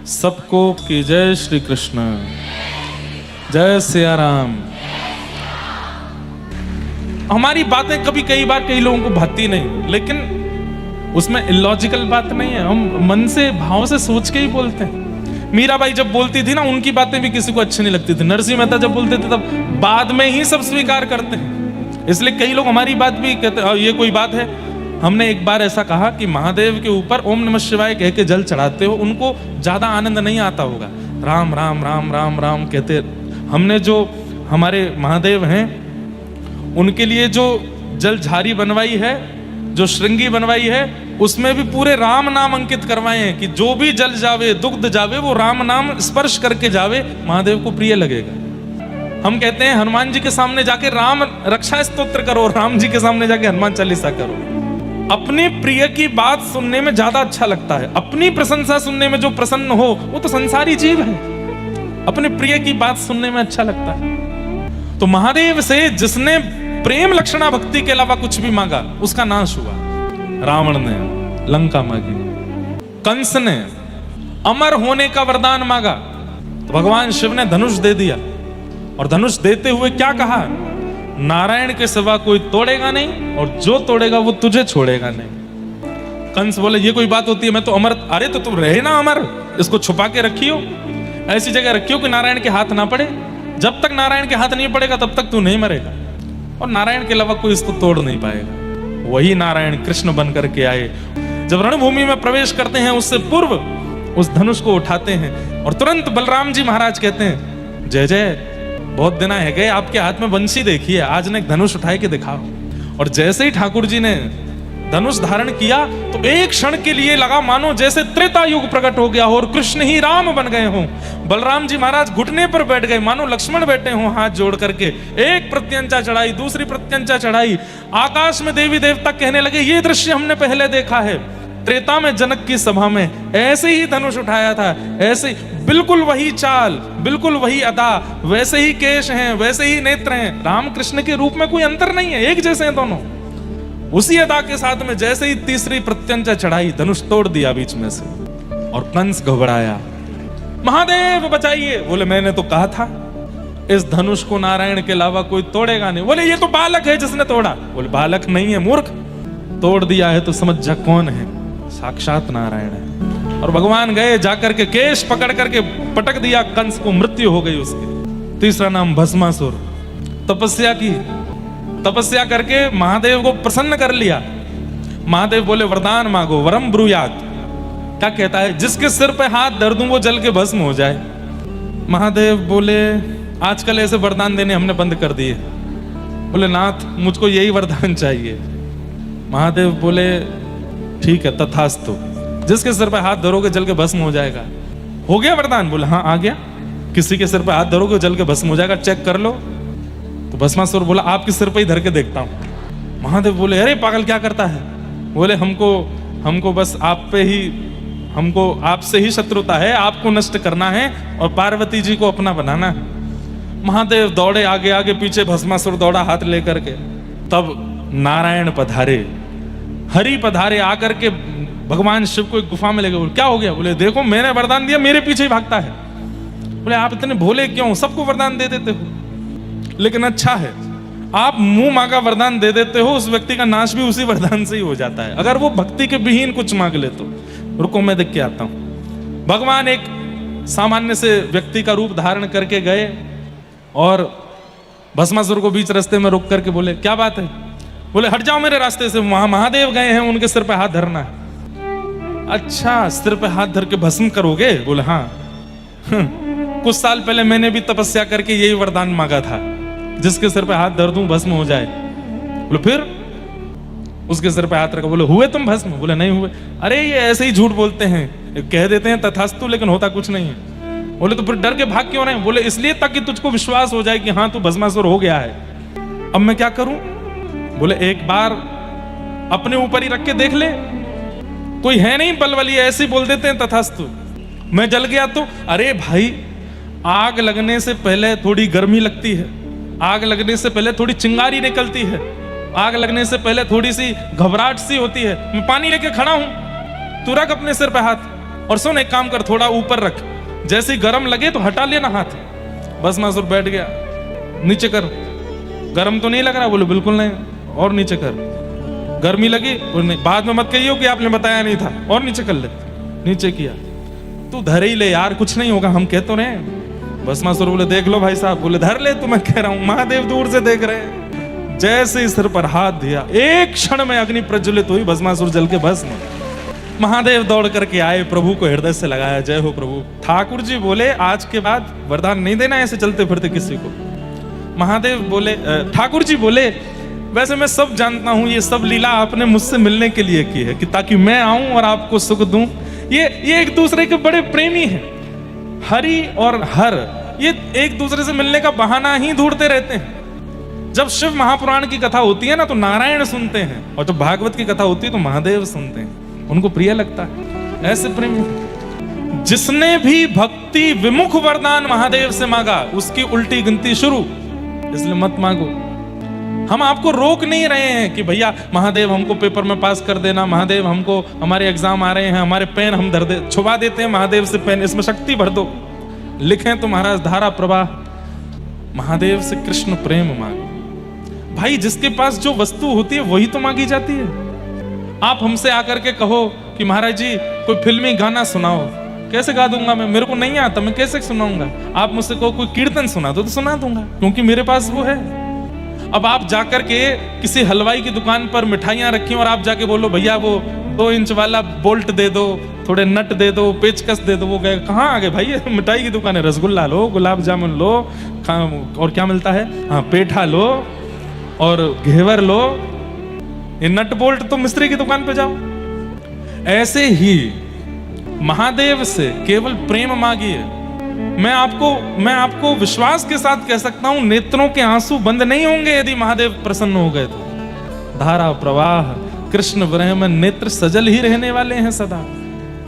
सबको की जय श्री कृष्ण, जय सिया राम। हमारी बातें कभी कई बार कई लोगों को भाती नहीं, लेकिन उसमें इलॉजिकल बात नहीं है। हम मन से भाव से सोच के ही बोलते हैं। मीराबाई जब बोलती थी ना, उनकी बातें भी किसी को अच्छी नहीं लगती थी। नरसिंह मेहता जब बोलते थे, तब बाद में ही सब स्वीकार करते हैं। इसलिए कई लोग हमारी बात भी कहते हैं ये कोई बात है। हमने एक बार ऐसा कहा कि महादेव के ऊपर ओम नमः शिवाय कह के जल चढ़ाते हो, उनको ज्यादा आनंद नहीं आता होगा। राम राम राम राम राम कहते। हमने जो हमारे महादेव हैं उनके लिए जो जल झारी बनवाई है, जो श्रृंगी बनवाई है, उसमें भी पूरे राम नाम अंकित करवाए हैं कि जो भी जल जावे दुग्ध जावे वो राम नाम स्पर्श करके जावे, महादेव को प्रिय लगेगा। हम कहते हैं हनुमान जी के सामने जाके राम रक्षा स्तोत्र करो, राम जी के सामने जाके हनुमान चालीसा करो। अपने प्रिय की बात सुनने में ज्यादा अच्छा लगता है। अपनी प्रशंसा सुनने में जो प्रसन्न हो वो तो संसारी जीव है, अपने प्रिय की बात सुनने में अच्छा लगता है। तो महादेव से जिसने प्रेम लक्षणा भक्ति के अलावा कुछ भी मांगा, उसका नाश हुआ। रावण ने लंका मांगी, कंस ने अमर होने का वरदान मांगा, तो भगवान शिव ने धनुष दे दिया। और धनुष देते हुए क्या कहा? नारायण के सिवा कोई तोड़ेगा नहीं, और जो तोड़ेगा वो तुझे छोड़ेगा नहीं। कंस बोले ये कोई बात होती है, मैं तो अमर। अरे तो तुम रहे ना अमर, इसको छुपा के रखियो, ऐसी जगह रखियो कि नारायण के हाथ ना पड़े। जब तक नारायण के हाथ नहीं पड़ेगा तब तक तू नहीं मरेगा, और नारायण के अलावा कोई इसको तोड़ नहीं पाएगा। वही नारायण कृष्ण बन करके आए। जब रणभूमि में प्रवेश करते हैं उससे पूर्व उस धनुष को उठाते हैं, और तुरंत बलराम जी महाराज कहते हैं जय जय, बहुत दिन है गए आपके हाथ में बंसी देखी है, आज ने एक धनुष उठाए के दिखाओ। और जैसे ही ठाकुर जी ने धनुष धारण किया तो एक क्षण के लिए लगा मानो जैसे त्रेता युग प्रकट हो गया हो और कृष्ण ही राम बन गए हों। बलराम जी महाराज घुटने पर बैठ गए, मानो लक्ष्मण बैठे हों हाथ जोड़ करके। एक प्रत्यंचा चढ़ाई, दूसरी प्रत्यंचा चढ़ाई, आकाश में देवी देवता कहने लगे ये दृश्य हमने पहले देखा है। त्रेता में जनक की सभा में ऐसे ही धनुष उठाया था, ऐसे बिल्कुल वही चाल, बिल्कुल वही अदा, वैसे ही केश हैं, वैसे ही नेत्र हैं। राम कृष्ण के रूप में कोई अंतर नहीं है, एक जैसे हैं दोनों। उसी अदा के साथ में जैसे ही तीसरी प्रत्यंचा चढ़ाई, धनुष तोड़ दिया बीच में से, और कंस घबराया, महादेव बचाइए। बोले मैंने तो कहा था इस धनुष को नारायण के अलावा कोई तोड़ेगा नहीं। बोले ये तो बालक है जिसने तोड़ा। बोले बालक नहीं है मूर्ख, तोड़ दिया है तो समझ जा कौन है, साक्षात नारायण है। और भगवान गए जाकर के केश पकड़ करके पटक दिया, कंस को मृत्यु हो गई उसकी। तीसरा नाम भस्मासुर। तपस्या की, तपस्या करके महादेव को प्रसन्न कर लिया। महादेव बोले वरदान मांगो, वरम ब्रूयात। क्या कहता है? जिसके सिर पे हाथ धर दूं वो जल के भस्म हो जाए। महादेव बोले आजकल ऐसे वरदान देने हमने बंद कर दिए। बोले नाथ मुझको यही वरदान चाहिए। महादेव बोले ठीक है तथास्तु, जिसके सिर पे हाथ धरोगे जल के भस्म हो जाएगा। हो गया वरदान? बोले हाँ आ गया। किसी के सिर पे हाथ धरोगे जल के भस्म हो जाएगा, चेक कर लो। तो भस्मासुर बोला आपके सिर पे ही धर के देखता हूं। महादेव बोले अरे पागल क्या करता है? बोले हमको बस आप पे ही, हमको आपसे ही शत्रुता है, आपको नष्ट करना है और पार्वती जी को अपना बनाना है। महादेव दौड़े आगे आगे, पीछे भस्मासुर दौड़ा हाथ लेकर के। तब नारायण पधारे, हरि पधारे, आकर के भगवान शिव को एक गुफा में ले गए। बोले क्या हो गया? बोले देखो मैंने वरदान दिया, मेरे पीछे ही भागता है। बोले आप इतने भोले क्यों, सबको वरदान दे देते हो? लेकिन अच्छा है आप मुंह मांगा वरदान दे देते हो, उस व्यक्ति का नाश भी उसी वरदान से ही हो जाता है, अगर वो भक्ति के विहीन कुछ मांग ले तो। रुको मैं देख के आता हूं। भगवान एक सामान्य से व्यक्ति का रूप धारण करके गए और भस्मासुर को बीच रास्ते में रोक करके बोले क्या बात है? बोले हट जाओ मेरे रास्ते से, वहां महादेव गए हैं, उनके सिर पे हाथ धरना है। अच्छा सिर पे हाथ धर के भस्म करोगे? बोले हाँ। कुछ साल पहले मैंने भी तपस्या करके यही वरदान मांगा था, जिसके सिर पे हाथ धर दूं भस्म हो जाए। बोले फिर? उसके सिर पे हाथ रखा। बोले हुए तुम भस्म? बोले नहीं हुए। अरे ये ऐसे ही झूठ बोलते हैं, कह देते हैं तथास्तु लेकिन होता कुछ नहीं है। बोले तो फिर डर के भाग क्यों नहीं? बोले इसलिए ताकि तुझको विश्वास हो जाए कि हाँ तू भस्मासुर हो गया है। अब मैं क्या करूं? बोले एक बार अपने ऊपर ही रख के देख ले, कोई है नहीं बलवली, ऐसे ही बोल देते हैं तथास्तु। मैं जल गया तो? अरे भाई आग लगने से पहले थोड़ी गर्मी लगती है, आग लगने से पहले थोड़ी चिंगारी निकलती है, आग लगने से पहले थोड़ी सी घबराहट सी होती है। मैं पानी लेके खड़ा हूं, तू रख अपने सिर पे हाथ। और सुन एक काम कर, थोड़ा ऊपर रख, जैसे ही गर्म लगे तो हटा लेना हाथ। भस्मासुर बैठ गया, नीचे कर, गर्म तो नहीं लग रहा? बोले बिल्कुल नहीं, और नीचे कर। गर्मी लगी? बोले बाद में मत कहियो कि आपने बताया नहीं था, और नीचे कर ले। नीचे किया, तू धर ही ले यार, कुछ नहीं होगा, हम कह तो रहे। भस्मासुर बोले देख लो भाई साहब, बोले धर ले, तो मैं कह रहा हूं। महादेव दूर से देख रहे हैं, जैसे ही सिर पर हाथ दिया, एक क्षण में अग्नि प्रज्वलित हुई, भस्मासुर जल के भस्म। महादेव दौड़ करके आए, प्रभु को हृदय से लगाया, जय हो प्रभु। ठाकुर जी बोले आज के बाद वरदान नहीं देना ऐसे चलते फिरते किसी को। महादेव बोले, ठाकुर जी बोले वैसे मैं सब जानता हूं, ये सब लीला आपने मुझसे मिलने के लिए की है, कि ताकि मैं आऊं और आपको सुख दूं। ये एक दूसरे के बड़े प्रेमी हैं, हरि और हर, ये एक दूसरे से मिलने का बहाना ही ढूंढते रहते हैं। जब शिव महापुराण की कथा होती है ना तो नारायण सुनते हैं, और जब भागवत की कथा होती है तो महादेव सुनते हैं, उनको प्रिय लगता है। ऐसे प्रेमी, जिसने भी भक्ति विमुख वरदान महादेव से मांगा उसकी उल्टी गिनती शुरू। इसलिए मत मांगो। हम आपको रोक नहीं रहे हैं कि भैया महादेव हमको पेपर में पास कर देना, महादेव हमको, हमारे एग्जाम आ रहे हैं, हमारे पेन हम धर दे, छुपा देते हैं महादेव से पेन, इसमें शक्ति भर दो, लिखें तो महाराज धारा प्रवाह। महादेव से कृष्ण प्रेम मांगो। भाई जिसके पास जो वस्तु होती है वही तो मांगी जाती है। आप हमसे आकर के कहो कि महाराज जी कोई फिल्मी गाना सुनाओ, कैसे गा दूंगा मैं, मेरे को नहीं आता, मैं कैसे सुनाऊंगा। आप मुझसे कहो कोई कीर्तन सुना दो तो सुना दूंगा, क्योंकि मेरे पास वो है। अब आप जाकर के किसी हलवाई की दुकान पर मिठाइयां रखी और आप जाके बोलो भैया वो 2 इंच वाला बोल्ट दे दो, थोड़े नट दे दो, पेचकस दे दो, वो गए कहाँ आ गए भाई, ये मिठाई की दुकान है, रसगुल्ला लो, गुलाब जामुन लो, और क्या मिलता है, हाँ पेठा लो और घेवर लो, ये नट बोल्ट तो मिस्त्री की दुकान पे जाओ। ऐसे ही महादेव से केवल प्रेम मांगिए। मैं आपको विश्वास के साथ कह सकता हूं, नेत्रों के आंसू बंद नहीं होंगे यदि महादेव प्रसन्न हो गए तो। धारा प्रवाह कृष्ण विरह में नेत्र सजल ही रहने वाले हैं सदा।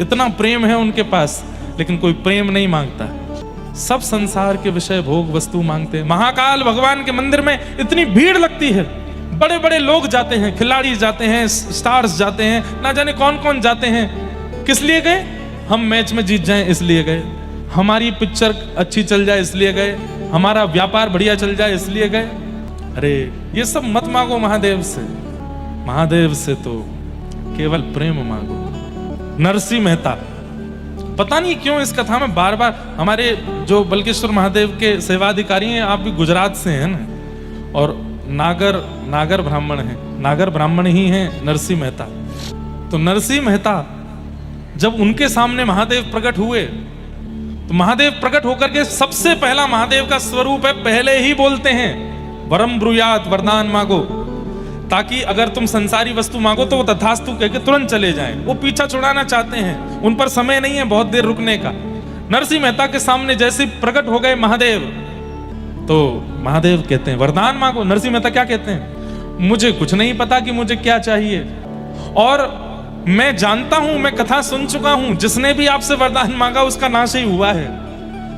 इतना प्रेम है उनके पास, लेकिन कोई प्रेम नहीं मांगता। सब संसार के विषय भोग वस्तु मांगते हैं। महाकाल भगवान के मंदिर में इतनी भीड़ लगती है, बड़े बड़े लोग जाते हैं, खिलाड़ी जाते हैं, स्टार्स जाते हैं, ना जाने कौन कौन जाते हैं। किस लिए गए? हम मैच में जीत जाएं इसलिए गए, हमारी पिक्चर अच्छी चल जाए इसलिए गए, हमारा व्यापार बढ़िया चल जाए इसलिए गए। अरे ये सब मत मांगो महादेव से। महादेव से तो केवल प्रेम मांगो। नरसिंह मेहता, पता नहीं क्यों इस कथा में बार बार, हमारे जो बल्केश्वर महादेव के सेवाधिकारी हैं, आप भी गुजरात से हैं ना, और नागर ब्राह्मण हैं, नागर ब्राह्मण ही हैं नरसिंह मेहता। तो नरसिंह मेहता जब उनके सामने महादेव प्रकट हुए तो महादेव प्रकट होकर के सबसे पहला महादेव का स्वरूप है, पहले ही बोलते हैं वरम ब्रूयात, वरदान मांगो, ताकि अगर तुम संसारी वस्तु मांगो तो वो तथास्तु कह के तुरंत चले जाएं। वो पीछा छुड़ाना चाहते हैं, उन पर समय नहीं है बहुत देर रुकने का। नरसिंह मेहता के सामने जैसे प्रकट हो गए महादेव, तो महादेव कहते हैं वरदान मांगो। नरसिंह मेहता क्या कहते हैं? मुझे कुछ नहीं पता कि मुझे क्या चाहिए, और मैं जानता हूं, मैं कथा सुन चुका हूं, जिसने भी आपसे वरदान मांगा उसका नाश ही हुआ है।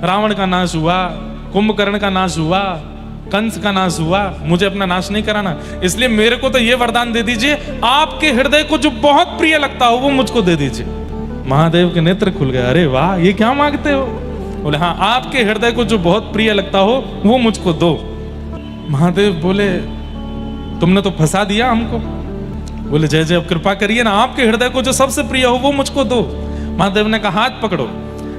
रावण का नाश हुआ, कुंभकर्ण का नाश हुआ, कंस का नाश हुआ, मुझे अपना नाश नहीं कराना। इसलिए मेरे को तो ये वरदान दे दीजिए, आपके हृदय को जो बहुत प्रिय लगता हो वो मुझको दे दीजिए। महादेव के नेत्र खुल गए, अरे वाह ये क्या मांगते हो? बोले हाँ, आपके हृदय को जो बहुत प्रिय लगता हो वो मुझको दो। महादेव बोले तुमने तो फंसा दिया हमको। बोले जय जय, अब कृपा करिए ना, आपके हृदय को जो सबसे प्रिय हो वो मुझको दो। महादेव ने कहा हाथ पकड़ो।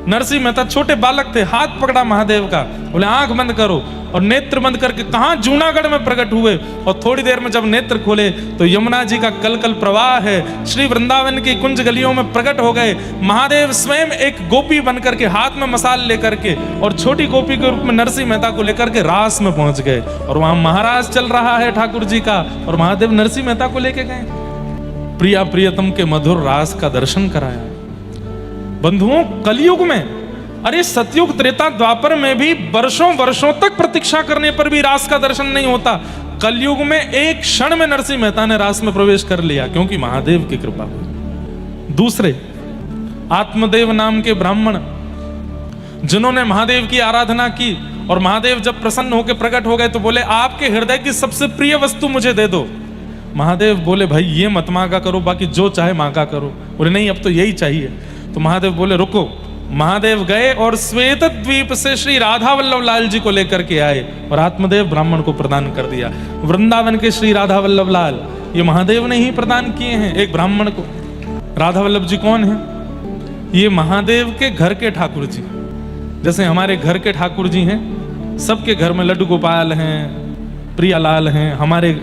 नरसिंह मेहता छोटे बालक थे, हाथ पकड़ा महादेव का, बोले आंख बंद करो, और नेत्र बंद करके कहां जूनागढ़ में प्रकट हुए। और थोड़ी देर में जब नेत्र खोले तो यमुना जी का कल कल प्रवाह है, श्री वृंदावन की कुंज गलियों में प्रकट हो गए। महादेव स्वयं एक गोपी बनकर के, हाथ में मसाल लेकर के, और छोटी गोपी के रूप में नरसिंह मेहता को लेकर के रास में पहुंच गए। और वहां महाराज चल रहा है ठाकुर जी का, और महादेव नरसिंह मेहता को लेके गए, प्रिया प्रियतम के मधुर रास का दर्शन कराया। बंधुओं, कलयुग में, अरे सतयुग त्रेता द्वापर में भी वर्षों वर्षों तक प्रतीक्षा करने पर भी रास का दर्शन नहीं होता। कलयुग में एक क्षण में नरसिंह मेहता ने रास में प्रवेश कर लिया, क्योंकि महादेव की कृपा हुई। दूसरे आत्मदेव नाम के ब्राह्मण, जिन्होंने महादेव की आराधना की, और महादेव जब प्रसन्न होकर प्रकट हो गए तो बोले आपके हृदय की सबसे प्रिय वस्तु मुझे दे दो। महादेव बोले भाई ये मत मांगा करो, बाकी जो चाहे मांगा करो। बोले नहीं अब तो यही चाहिए। तो महादेव बोले रुको। महादेव गए और श्वेत द्वीप से श्री राधा वल्लभ लाल जी को लेकर के आए और आत्मदेव ब्राह्मण को प्रदान कर दिया। वृंदावन के श्री राधा वल्लभ लाल ये महादेव ने ही प्रदान किए हैं एक ब्राह्मण को। राधा वल्लभ जी कौन है? ये महादेव के घर के ठाकुर जी। जैसे हमारे घर के ठाकुर जी हैं, सबके घर में लड्डू गोपाल हैं, प्रियालाल हैं, हमारे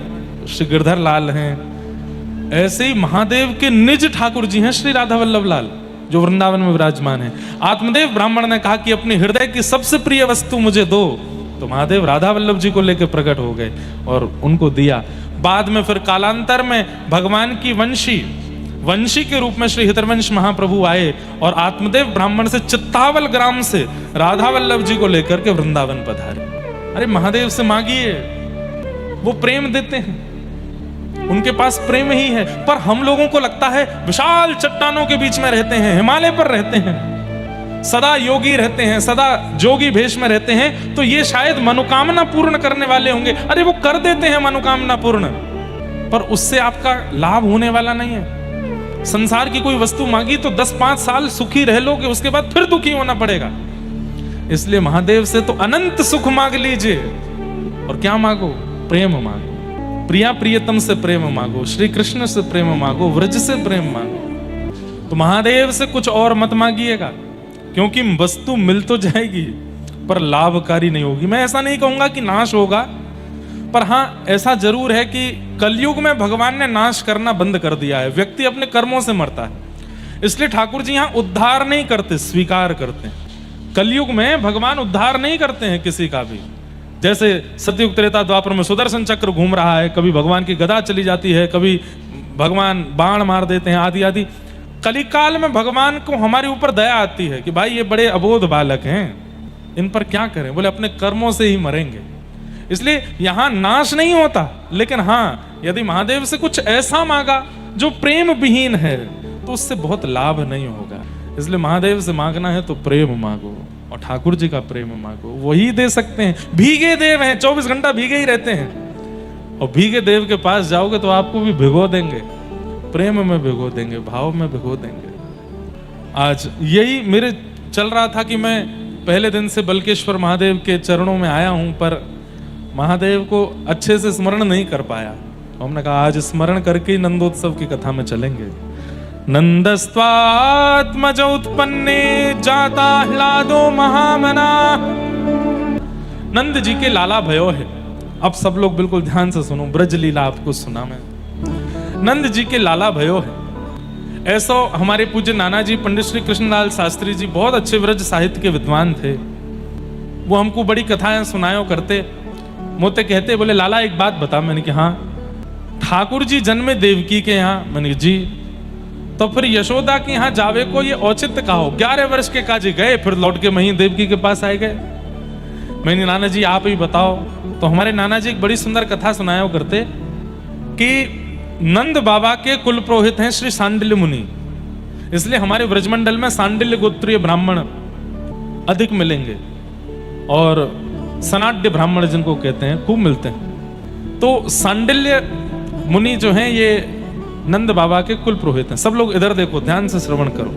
श्री गिरधर लाल हैं, ऐसे ही महादेव के निज ठाकुर जी हैं श्री राधा वल्लभ लाल जो वृंदावन में विराजमान है। आत्मदेव ब्राह्मण ने कहा कि अपने हृदय की सबसे प्रिय वस्तु मुझे दो, तो महादेव राधा वल्लभ जी को लेकर प्रकट हो गए और उनको दिया। बाद में फिर कालांतर में भगवान की वंशी के रूप में श्री हितरवंश महाप्रभु आए और आत्मदेव ब्राह्मण से चित्तावल ग्राम से राधा वल्लभ जी को लेकर के वृंदावन पधारे। अरे महादेव से मांगिए, वो प्रेम देते हैं, उनके पास प्रेम ही है। पर हम लोगों को लगता है विशाल चट्टानों के बीच में रहते हैं, हिमालय पर रहते हैं, सदा योगी रहते हैं, सदा जोगी भेष में रहते हैं, तो ये शायद मनोकामना पूर्ण करने वाले होंगे। अरे वो कर देते हैं मनोकामना पूर्ण, पर उससे आपका लाभ होने वाला नहीं है। संसार की कोई वस्तु मांगी तो 10-5 साल सुखी रह लोगे, उसके बाद फिर दुखी होना पड़ेगा। इसलिए महादेव से तो अनंत सुख मांग लीजिए। और क्या मांगो? प्रेम मांगो, प्रिया प्रियतम से प्रेम मांगो, श्री कृष्ण से प्रेम मांगो, व्रज से प्रेम मांगो। तो महादेव से कुछ और मत मांगिएगा, क्योंकि वस्तु मिल तो जाएगी पर लाभकारी नहीं होगी। मैं ऐसा नहीं कहूंगा कि नाश होगा, पर हाँ ऐसा जरूर है कि कलयुग में भगवान ने नाश करना बंद कर दिया है। व्यक्ति अपने कर्मों से मरता है, इसलिए ठाकुर जी यहाँ उद्धार नहीं करते, स्वीकार करते हैं। कलयुग में भगवान उद्धार नहीं करते हैं किसी का भी। जैसे सतयुग त्रेता द्वापर में सुदर्शन चक्र घूम रहा है, कभी भगवान की गदा चली जाती है, कभी भगवान बाण मार देते हैं, आदि आदि। कलिकाल में भगवान को हमारे ऊपर दया आती है कि भाई ये बड़े अबोध बालक हैं, इन पर क्या करें, बोले अपने कर्मों से ही मरेंगे। इसलिए यहां नाश नहीं होता, लेकिन हाँ यदि महादेव से कुछ ऐसा मांगा जो प्रेम विहीन है तो उससे बहुत लाभ नहीं होगा। इसलिए महादेव से मांगना है तो प्रेम मांगो और ठाकुर जी का प्रेम मांगो, वही दे सकते हैं। भीगे देव हैं, 24 घंटा भीगे ही रहते हैं, और भीगे देव के पास जाओगे तो आपको भी भिगो देंगे, प्रेम में भिगो देंगे, भाव में भिगो देंगे। आज यही मेरे चल रहा था कि मैं पहले दिन से बल्केश्वर महादेव के चरणों में आया हूं, पर महादेव को अच्छे से स्मरण नहीं कर पाया। हमने कहा आज स्मरण करके नंदोत्सव की कथा में चलेंगे। नंदस्त्वात्मज उत्पन्ने जाता ह्लादो महामना। नंद जी के लाला भयो है। अब सब लोग बिल्कुल ध्यान से सुनो, ब्रज लीला आपको सुना मैं। नंद जी के लाला भयो है। ऐसा हमारे पूज्य नाना जी पंडित श्री कृष्णलाल शास्त्री जी बहुत अच्छे ब्रज साहित्य के विद्वान थे। वो हमको बड़ी कथाएं सुनायो करते। मोते कहते बोले लाला एक बात बता। मैंने कहा हाँ। ठाकुर जी जन्मे देवकी के यहाँ। मैंने जी तो फिर यशोदा के यहाँ जावे को ये औचित्य कहा हो। 11 वर्ष के काजी गए, फिर लौट के वहीं देवकी के पास आए गए। मैंने नाना जी आप ही बताओ। तो हमारे नाना जी एक बड़ी सुंदर कथा सुनाया करते कि नंद बाबा के कुल पुरोहित हैं श्री सांडिल्य मुनि, इसलिए हमारे ब्रजमंडल में सांडिल्य गोत्रीय ब्राह्मण अधिक मिलेंगे और सनाड्य ब्राह्मण जिनको कहते हैं खूब मिलते हैं। तो सांडिल्य मुनि जो हैं ये नंद बाबा के कुल पुरोहित हैं। सब लोग इधर देखो, ध्यान से श्रवण करो।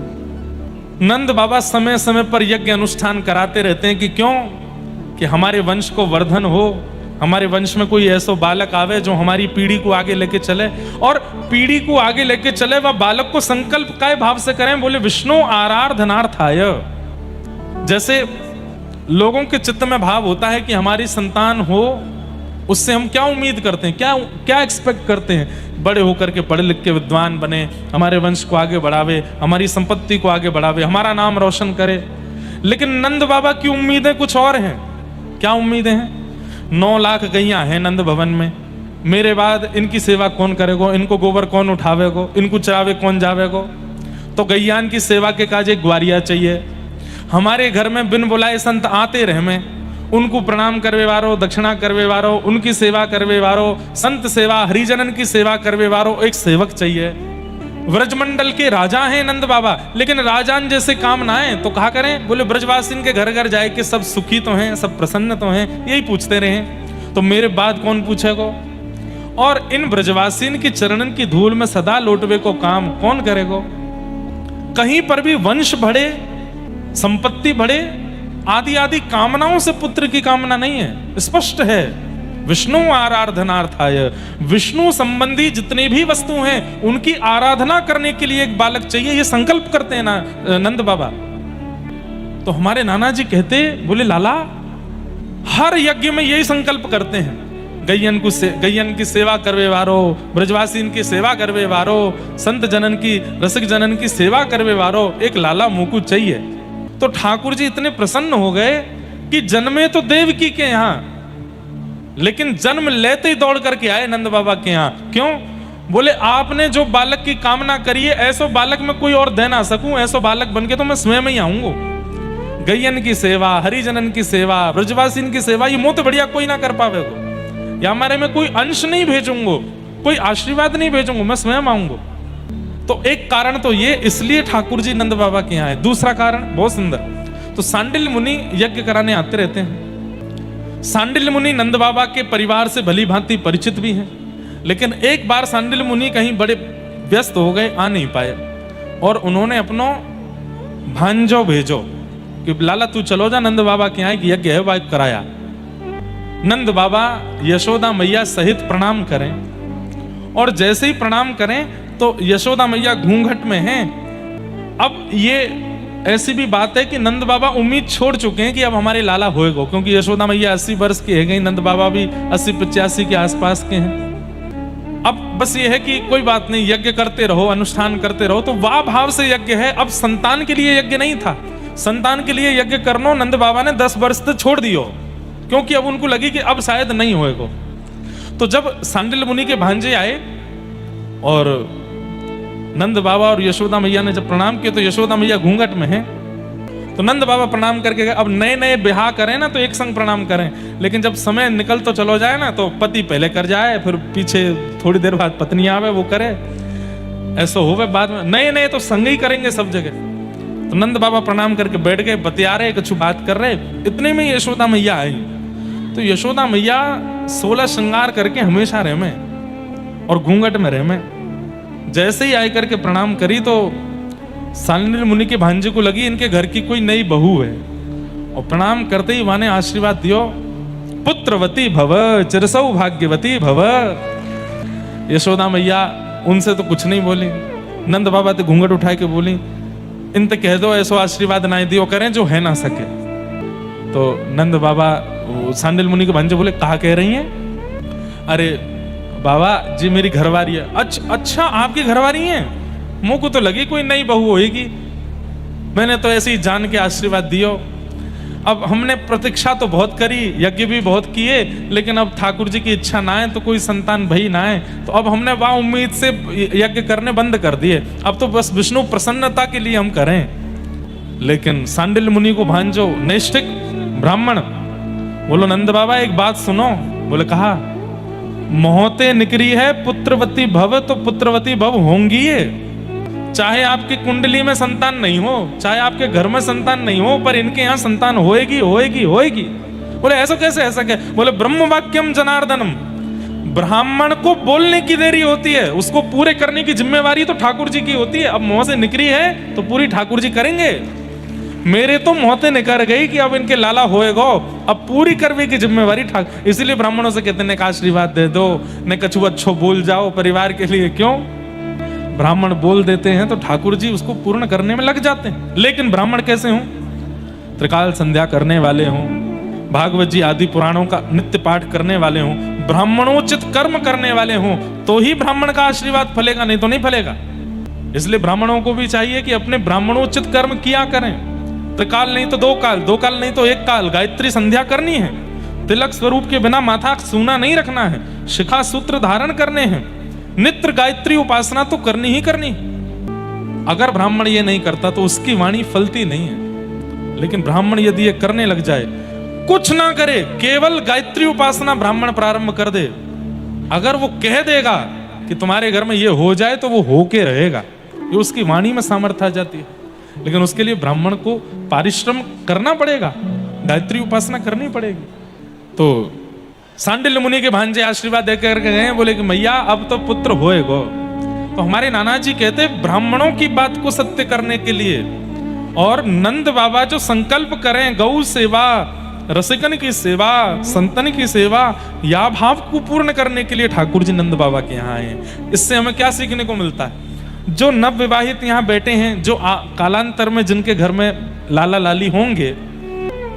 नंद बाबा समय समय पर यज्ञ अनुष्ठान कराते रहते हैं कि क्यों? कि हमारे वंश को वर्धन हो, हमारे वंश में कोई ऐसा बालक आवे जो हमारी पीढ़ी को आगे लेके चले, और पीढ़ी को आगे लेके चले वह बालक को संकल्प काय भाव से करें। बोले विष्णु आराधनार्थाय। जैसे लोगों के चित्त में भाव होता है कि हमारी संतान हो, उससे हम क्या उम्मीद करते हैं, क्या एक्सपेक्ट करते हैं? बड़े होकर के पढ़े लिख के विद्वान बने, हमारे वंश को आगे बढ़ावे, हमारी संपत्ति को आगे बढ़ावे, हमारा नाम रोशन करे। लेकिन नंद बाबा की उम्मीदें कुछ और हैं। क्या उम्मीदें हैं? 9 लाख गैया हैं नंद भवन में, मेरे बाद इनकी सेवा कौन करेगो, इनको गोबर कौन उठावेगो, इनको चरावे कौन जावेगो। तो गैयान की सेवा के काज एक ग्वारिया चाहिए। हमारे घर में बिन बुलाए संत आते रहे में, उनको प्रणाम करवे वारो, दक्षिणा करवे वारो, उनकी सेवा करवे वारो, संत सेवा हरिजनन की सेवा करवे वारो एक सेवक चाहिए। व्रजमंडल के राजा हैं नंद बाबा, लेकिन राजान जैसे काम ना आए तो कहा करें? बोले ब्रजवासिन के घर घर जाए कि सब सुखी तो हैं, सब प्रसन्न तो हैं, यही पूछते रहे। तो मेरे बाद कौन पूछेगो? और इन ब्रजवासिन की चरणन की धूल में सदा लौटवे को काम कौन करेगो? कहीं पर भी वंश बढ़े, संपत्ति बढ़े, आदि आदि कामनाओं से पुत्र की कामना नहीं है। स्पष्ट है, विष्णु आराधनार्थाय, विष्णु संबंधी जितनी भी वस्तु हैं उनकी आराधना करने के लिए एक बालक चाहिए, ये संकल्प करते हैं ना नंद बाबा। तो हमारे नाना जी कहते, बोले लाला हर यज्ञ में यही संकल्प करते हैं, गैयन की सेवा करवे वारो, ब्रजवासी की सेवा करवे वारो, संत जनन की, रसिक जनन की सेवा करवे वारो, एक लाला मुकु चाहिए। तो ठाकुर जी इतने प्रसन्न हो गए कि जन्मे तो देवकी के यहाँ, लेकिन जन्म लेते ही दौड़ करके आए नंद बाबा के यहाँ। क्यों? बोले आपने जो बालक की कामना करी है, ऐसो बालक मैं कोई और दे ना सकूं, ऐसो बालक बनके तो मैं स्वयं ही आऊंगा। गैयन की सेवा, हरिजनन की सेवा, ब्रजवासीन की सेवा, ये मुंह तो बढ़िया कोई ना कर पावेगो, या हमारे में कोई अंश नहीं भेजूंगो, कोई आशीर्वाद नहीं भेजूंगो, मैं स्वयं आऊंगा। तो एक कारण तो ये, इसलिए ठाकुर जी नंद बाबा के यहाँ आए। दूसरा कारण बहुत सुंदर, तो सांडिल्य मुनि यज्ञ कराने आते रहते हैं। सांडिल्य मुनि नंद बाबा के परिवार से भली भांति परिचित भी हैं, लेकिन एक बार सांडिल्य मुनि कहीं बड़े व्यस्त हो गए, आ नहीं पाए, और उन्होंने अपनो भांजो भेजो कि लाला तू चलो जा नंद बाबा के यहाँ, यज्ञ है वह कराया। नंद बाबा यशोदा मैया सहित प्रणाम करें, और जैसे ही प्रणाम करें तो यशोदा मैया घूंघट में हैं। अब ये ऐसी भी बात है कि नंद बाबा उम्मीद छोड़ चुके हैं कि अब हमारे लाला होएगा, क्योंकि यशोदा मैया 80 वर्ष की है गई, नंद बाबा भी 80-85 के आसपास के हैं। अब बस ये है कि कोई बात नहीं, यज्ञ करते रहो, अनुष्ठान करते रहो। तो वाह भाव से यज्ञ है। अब संतान के लिए यज्ञ नहीं था, संतान के लिए यज्ञ करनो नंद बाबा ने 10 वर्ष तक छोड़ दियो, क्योंकि अब उनको लगी कि अब शायद नहीं होएगा। तो जब सांडिल्य मुनि के भांजे आए और नंद बाबा और यशोदा मैया ने जब प्रणाम किया, तो यशोदा मैया घूंघट में है, तो नंद बाबा प्रणाम करके गए। अब नए नए ब्याह करें ना तो एक संग प्रणाम करें, लेकिन जब समय निकल तो चलो जाए ना, तो पति पहले कर जाए, फिर पीछे थोड़ी देर बाद पत्नी आवे वो करे, ऐसा होवे बाद में। नए नए तो संग ही करेंगे सब जगह। तो नंद बाबा प्रणाम करके बैठ गए, बतिया रहे, कुछ बात कर रहे, इतने में यशोदा मैया आई। तो यशोदा मैया 16 श्रृंगार करके हमेशा रहे में और घूंघट में रहे में। जैसे ही आई करके प्रणाम करी तो सांडिल्य मुनि के भांजे को लगी इनके घर की कोई नई बहू है, और प्रणाम करते ही माने आशीर्वाद दियो, पुत्रवती भव, चिरसौ भाग्यवती भव। यशोदा मैया उनसे तो कुछ नहीं बोली, नंद बाबा तो घूंघट उठा के बोली, इनते कह दो ऐसो आशीर्वाद ना दियो करें जो है ना सके। तो नंद बाबा सांडिल्य मुनि के भांजे बोले कहा कह रही हैं? अरे बाबा जी मेरी घरवारी है। अच्छा आपकी घरवारी है? मुंह को तो लगी कोई नई बहू होएगी, मैंने तो ऐसे ही जान के आशीर्वाद दियो। अब हमने प्रतीक्षा तो बहुत करी, यज्ञ भी बहुत किए, लेकिन अब ठाकुर जी की इच्छा ना है तो कोई संतान भई ना है, तो अब हमने वह उम्मीद से यज्ञ करने बंद कर दिए, अब तो बस विष्णु प्रसन्नता के लिए हम करें। लेकिन सांडिल्य मुनि को भांजो नैष्ठिक ब्राह्मण बोलो नंद बाबा एक बात सुनो। बोले कहा, मोहते निकरी है पुत्रवती भव, तो पुत्रवती भव होंगी ये, चाहे आपकी कुंडली में संतान नहीं हो, चाहे आपके घर में संतान नहीं हो, पर इनके यहाँ संतान होएगी होएगी होएगी। बोले ऐसा कैसे, ऐसा क्या? बोले ब्रह्म वाक्यम जनार्दनम, ब्राह्मण को बोलने की देरी होती है, उसको पूरे करने की जिम्मेवारी तो ठाकुर जी की होती है। अब मुंह से निकली है तो पूरी ठाकुर जी करेंगे। मेरे तो मोहते निकर गई कि अब इनके लाला होएगो, अब पूरी करने की जिम्मेवारी ठाकुर। इसलिए ब्राह्मणों से कहते हैं आशीर्वाद दे दो, न कछु अच्छो बोल जाओ परिवार के लिए। क्यों? ब्राह्मण बोल देते हैं तो ठाकुर जी उसको पूर्ण करने में लग जाते हैं। लेकिन ब्राह्मण कैसे हों? त्रिकाल संध्या करने वाले हों, भागवत जी आदि पुराणों का नित्य पाठ करने वाले हों, ब्राह्मणोचित कर्म करने वाले हों, तो ही ब्राह्मण का आशीर्वाद फलेगा, नहीं तो नहीं फलेगा। इसलिए ब्राह्मणों को भी चाहिए कि अपने ब्राह्मणोचित कर्म किया करें। त्रिकाल नहीं तो 2 काल, 2 काल नहीं तो 1 काल गायत्री संध्या करनी है। तिलक स्वरूप के बिना माथा सूना नहीं रखना है, शिखा सूत्र धारण करने हैं, नित्य गायत्री उपासना तो करनी ही करनी। अगर ब्राह्मण ये नहीं करता तो उसकी वाणी फलती नहीं है। लेकिन ब्राह्मण यदि ये करने लग जाए, कुछ ना करे, केवल गायत्री उपासना ब्राह्मण प्रारंभ कर दे, अगर वो कह देगा कि तुम्हारे घर में ये हो जाए तो वो होके रहेगा, ये उसकी वाणी में सामर्थ्य आ जाती है। लेकिन उसके लिए ब्राह्मण को परिश्रम करना पड़ेगा, गायत्री उपासना करनी पड़ेगी। तो सांडिल्य मुनि के भांजे आशीर्वाद देकर गए, बोले कि मैया अब तो पुत्र होएगो। तो हमारे नाना जी कहते ब्राह्मणों की बात को सत्य करने के लिए और नंद बाबा जो संकल्प करें गौ सेवा, रसिकन की सेवा, संतन की सेवा, या भाव को पूर्ण करने के लिए ठाकुर जी नंद बाबा के यहाँ आए। इससे हमें क्या सीखने को मिलता है? जो नव विवाहित यहाँ बैठे हैं, जो कालांतर में जिनके घर में लाला लाली होंगे,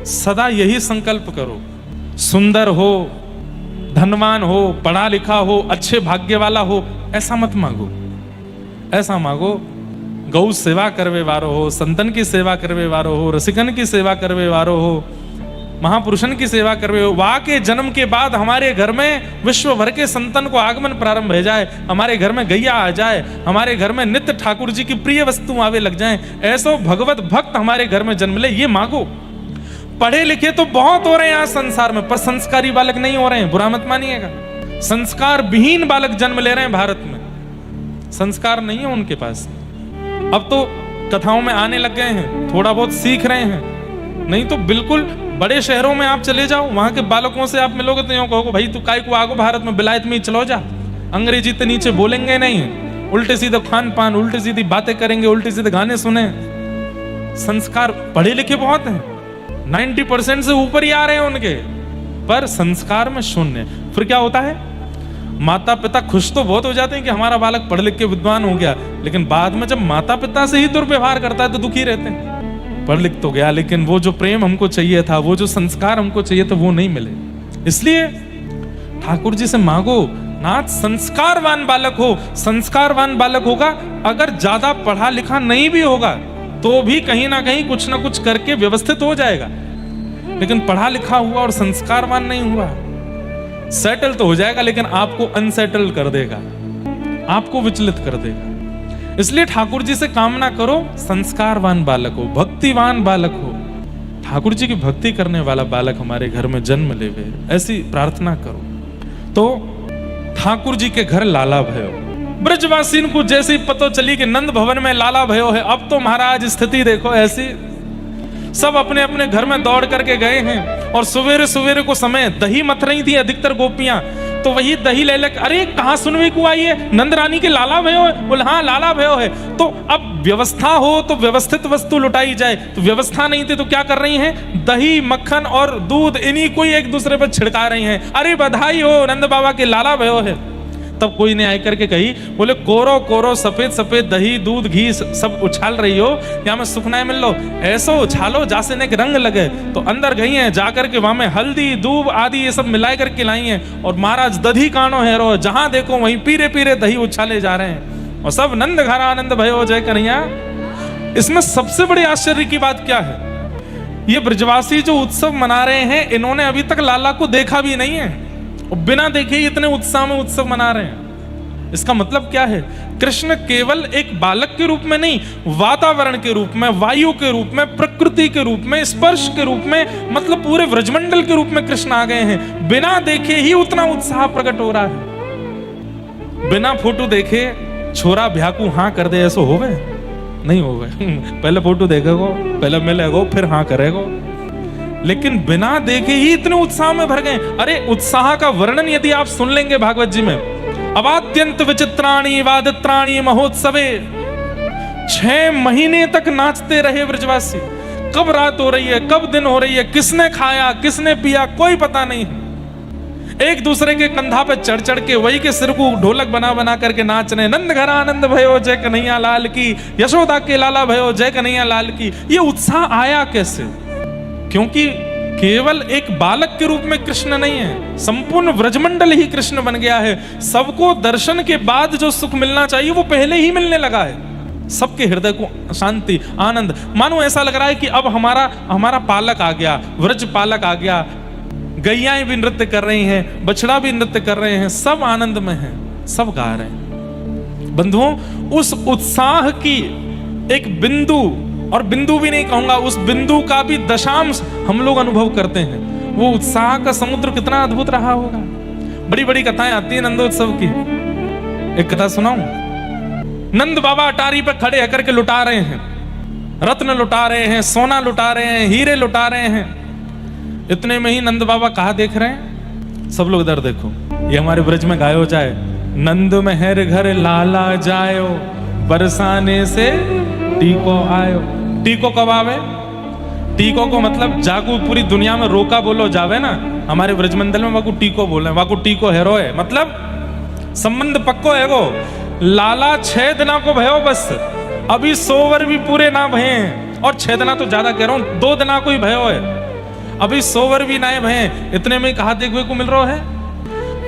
सदा यही संकल्प करो, सुंदर हो, धनवान हो, पढ़ा लिखा हो, अच्छे भाग्य वाला हो, ऐसा मत मांगो। ऐसा मांगो गौ सेवा करवे वारो हो, संतन की सेवा करवे वारो हो, रसिकन की सेवा करवे वारो हो, महापुरुषन की सेवा करवे हो। वहां के जन्म के बाद हमारे घर में विश्व भर के संतन को आगमन प्रारंभ हो जाए, हमारे घर में गैया आ जाए, हमारे घर में नित्य ठाकुर जी की प्रिय वस्तु आवे लग जाएं, ऐसो भगवत भक्त हमारे घर में जन्म ले, ये मांगो। पढ़े लिखे तो बहुत हो रहे हैं आज संसार में, पर संस्कारी बालक नहीं हो रहे हैं, बुरा मत मानिएगा। संस्कार विहीन बालक जन्म ले रहे हैं भारत में, संस्कार नहीं है उनके पास। अब तो कथाओं में आने लग गए हैं, थोड़ा बहुत सीख रहे हैं, नहीं तो बिल्कुल बड़े शहरों में आप चले जाओ, वहां के बालकों से आप मिलोगे तो यूं कहोगे भाई तू काय को आगो भारत में, बिलायत में ही चलो जा, अंग्रेजी तो नीचे बोलेंगे नहीं, उल्टे सीधे खान पान, उल्टी सीधी बातें करेंगे, उल्टे सीधे गाने सुने। संस्कार पढ़े लिखे बहुत हैं, 90% से ऊपर ही आ रहे हैं उनके, पर संस्कार में शून्य। फिर क्या होता है? माता पिता खुश तो बहुत हो जाते हैं कि हमारा बालक पढ़ लिख के विद्वान हो गया, लेकिन बाद में जब माता पिता से ही दुर्व्यवहार करता है तो दुखी रहते हैं। पढ़ लिख तो गया, लेकिन वो जो प्रेम हमको चाहिए था, वो जो संस्कार हमको चाहिए था, वो नहीं मिले। इसलिए ठाकुर जी से मांगो, नाथ संस्कारवान बालक हो। संस्कारवान बालक होगा, अगर ज्यादा पढ़ा लिखा नहीं भी होगा तो भी कहीं ना कहीं कुछ ना कुछ करके व्यवस्थित हो जाएगा, लेकिन पढ़ा लिखा हुआ और संस्कारवान नहीं हुआ, सेटल तो हो जाएगा लेकिन आपको अनसेटल कर देगा, आपको विचलित कर देगा। इसलिए ठाकुर जी से कामना करो संस्कारवान बालक हो, भक्तिवान बालक हो, ठाकुर जी की भक्ति करने वाला बालक हमारे घर में जन्म लेवे, ऐसी प्रार्थना करो। तो ठाकुर जी के घर लाला भयो, ब्रजवासीन को जैसी पतो चली कि नंद भवन में लाला भयो है, अब तो महाराज स्थिति देखो ऐसी, सब अपने अपने घर में दौड़ करके गए हैं। और सवेरे सवेरे को समय दही मथ रही थी अधिकतर गोपियां, तो वही दही ले लेकर, अरे कहाँ सुनने को आई है, नंद रानी के लाला भयो है? बोले हाँ लाला भयो है। तो अब व्यवस्था हो तो व्यवस्थित वस्तु लुटाई जाए, तो व्यवस्था नहीं थी तो क्या कर रही हैं? दही मक्खन और दूध इन्हीं को एक दूसरे पर छिड़का रही हैं, अरे बधाई हो नंद बाबा के लाला भयो है। तब कोई ने आकर के कही, बोले कोरो कोरो सफेद सफेद दही दूध घी सब उछाल रही हो, यहाँ में सुखनाए मिल लो, ऐसो उछालो जासे ने रंग लगे। तो अंदर गई हैं, जाकर के वहां में हल्दी दूब आदि ये सब मिलाए करके लाई हैं, और महाराज दधी कानो है रो, जहां देखो वहीं पीरे पीरे दही उछाले जा रहे हैं, और सब नंद घर आनंद भयो जय कन्हैया। इसमें सबसे बड़ी आश्चर्य की बात क्या है? ये ब्रजवासी जो उत्सव मना रहे हैं, इन्होंने अभी तक लाला को देखा भी नहीं है, और बिना देखे ही इतने उत्साह में उत्सव मना रहे हैं। इसका मतलब क्या है? कृष्ण केवल एक बालक के रूप में नहीं, वातावरण के रूप में, वायु के रूप में, प्रकृति के रूप में, स्पर्श के रूप में, मतलब पूरे ब्रजमंडल के रूप में कृष्ण आ गए हैं। बिना देखे ही उतना उत्साह प्रकट हो रहा है। बिना फोटो देखे छोरा भ्याकू हाँ कर दे, ऐसा हो गए? नहीं हो गए। पहले फोटो देखेगो, पहले मिलेगो, फिर हाँ करेगो, लेकिन बिना देखे ही इतने उत्साह में भर गए। अरे उत्साह का वर्णन यदि आप सुन लेंगे भागवत जी में, अवाद्यंत विचित्राणी वादित्राणी महोत्सवे, 6 महीने तक नाचते रहे ब्रजवासी। कब रात हो रही है, कब दिन हो रही है, किसने खाया किसने पिया कोई पता नहीं है। एक दूसरे के कंधा पे चढ़ चढ़ के वही के सिर को ढोलक बना बना करके नाच रहे। नंद घर आनंद भयो जय कन्हैया लाल की, यशोदा के लाला भयो जय कन्हैया लाल की। ये उत्साह आया कैसे? क्योंकि केवल एक बालक के रूप में कृष्ण नहीं है, संपूर्ण ब्रजमंडल ही कृष्ण बन गया है। सबको दर्शन के बाद जो सुख मिलना चाहिए वो पहले ही मिलने लगा है। सबके हृदय को शांति आनंद, मानो ऐसा लग रहा है कि अब हमारा पालक आ गया, व्रज पालक आ गया। गैयाएं भी नृत्य कर रही हैं, बछड़ा भी नृत्य कर रहे हैं, सब आनंद में हैं, सब गा रहे हैं। बंधुओं, उस उत्साह की एक बिंदु, और बिंदु भी नहीं कहूंगा, उस बिंदु का भी दशांश हम लोग अनुभव करते हैं। वो उत्साह का समुद्र कितना अद्भुत रहा होगा। बड़ी बड़ी कथाएं आती हैं नंदोत्सव की। एक कथा सुनाऊं? नंद बाबा अटारी पे खड़े होकर के लुटा रहे हैं, रत्न लुटा रहे हैं, सोना लुटा रहे हैं, हीरे लुटा रहे हैं। इतने में ही नंद बाबा कहाँ देख रहे हैं? सब लोग इधर देखो, ये हमारे ब्रज में गाय हो जाए, नंद मेहर घर लाला जायो, बरसाने से टीको आयो। टीको कब आवे? टीको को मतलब जागू पूरी दुनिया में रोका बोलो जावे ना, हमारे ब्रजमंडल में वाकू टीको बोले, वाकू टीको हेरो है, मतलब संबंध पक्को है गो। लाला 6 दिना को भयो बस, अभी 100 वर भी पूरे ना भये, और 6 दिना तो ज्यादा कह रहा हूं, 2 दिना को ही भयो है, अभी 100 वर भी ना भये, इतने में कहा देखने को मिल रहा है।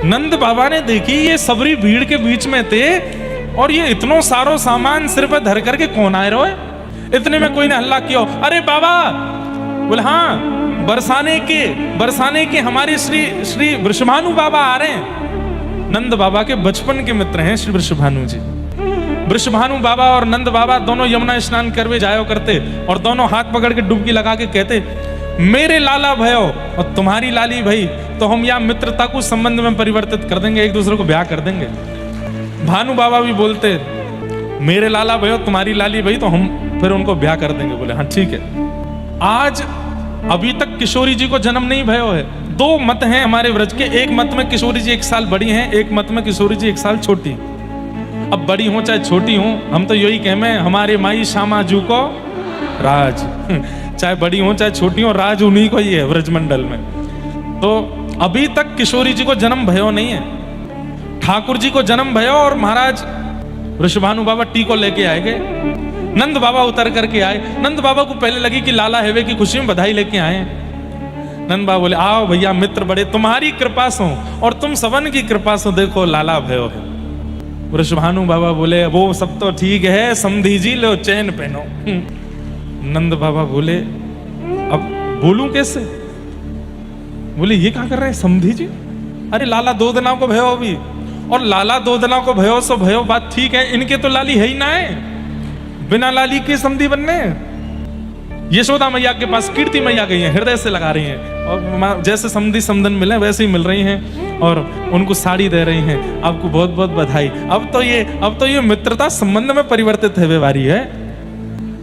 नंद बाबा ने देखी ये सबरी भीड़ के बीच में थे, और ये इतनो सारो सामान सिर पर धर करके कौन आए रहो है। इतने में कोई ने हल्ला किया, अरे बाबा, बोले हाँ बरसाने के हमारे श्री वृषभानु बाबा आ रहे हैं। नंद बाबा के बचपन के मित्र हैं श्री वृषभानु जी। वृषभानु बाबा और नंद बाबा दोनों यमुना स्नान करवे जायो करते, और दोनों हाथ पकड़ के डुबकी लगा के कहते, मेरे लाला भयो और तुम्हारी लाली भई, तो हम यहाँ मित्रता को संबंध में परिवर्तित कर देंगे, एक दूसरे को ब्याह कर देंगे। भानु बाबा भी बोलते, मेरे लाला भयो तुम्हारी लाली भई, तो हम फिर उनको ब्याह कर देंगे। बोले हाँ ठीक है। आज अभी तक किशोरी जी को जन्म नहीं भयो है। 2 मत हैं हमारे व्रज के, एक मत में किशोरी जी 1 साल बड़ी हैं, एक मत में किशोरी जी 1 साल छोटी। अब बड़ी हो चाहे छोटी हो, हम तो यही कहमे हमारे माई श्यामा जू को राज, चाहे बड़ी हो चाहे छोटी हो, राज उन्हीं को ही है व्रजमंडल में। तो अभी तक किशोरी जी को जन्म भयो नहीं है, ठाकुर जी को जन्म भयो, और महाराज वृषभानु बाबा टीको लेके आए गए। नंद बाबा उतर करके आए। नंद बाबा को पहले लगी कि लाला हेवे की खुशी में बधाई लेके आए। नंद बाबा बोले, आओ भैया मित्र बड़े, तुम्हारी कृपा से और तुम सबन की कृपा से देखो लाला भयो है। वृषभानु बाबा बोले, वो सब तो ठीक है, समधी जी लो चैन पहनो। नंद बाबा बोले, अब बोलूं कैसे? बोले ये क्या कर रहे हैं समधी जी? अरे लाला 2 दिनों को भयो अभी, और लाला 2 दिनों को भयो सो भयो, बात ठीक है, इनके तो लाली है ही ना है, बिना लाली के समधी बनने। यशोदा मैया के पास कीर्ति मैया गई है, हृदय से लगा रही हैं, और जैसे समधी समधन मिले वैसे ही मिल रही हैं, और उनको साड़ी दे रही हैं। आपको बहुत बहुत बधाई। अब तो ये मित्रता संबंध में परिवर्तित है व्यवहारी है।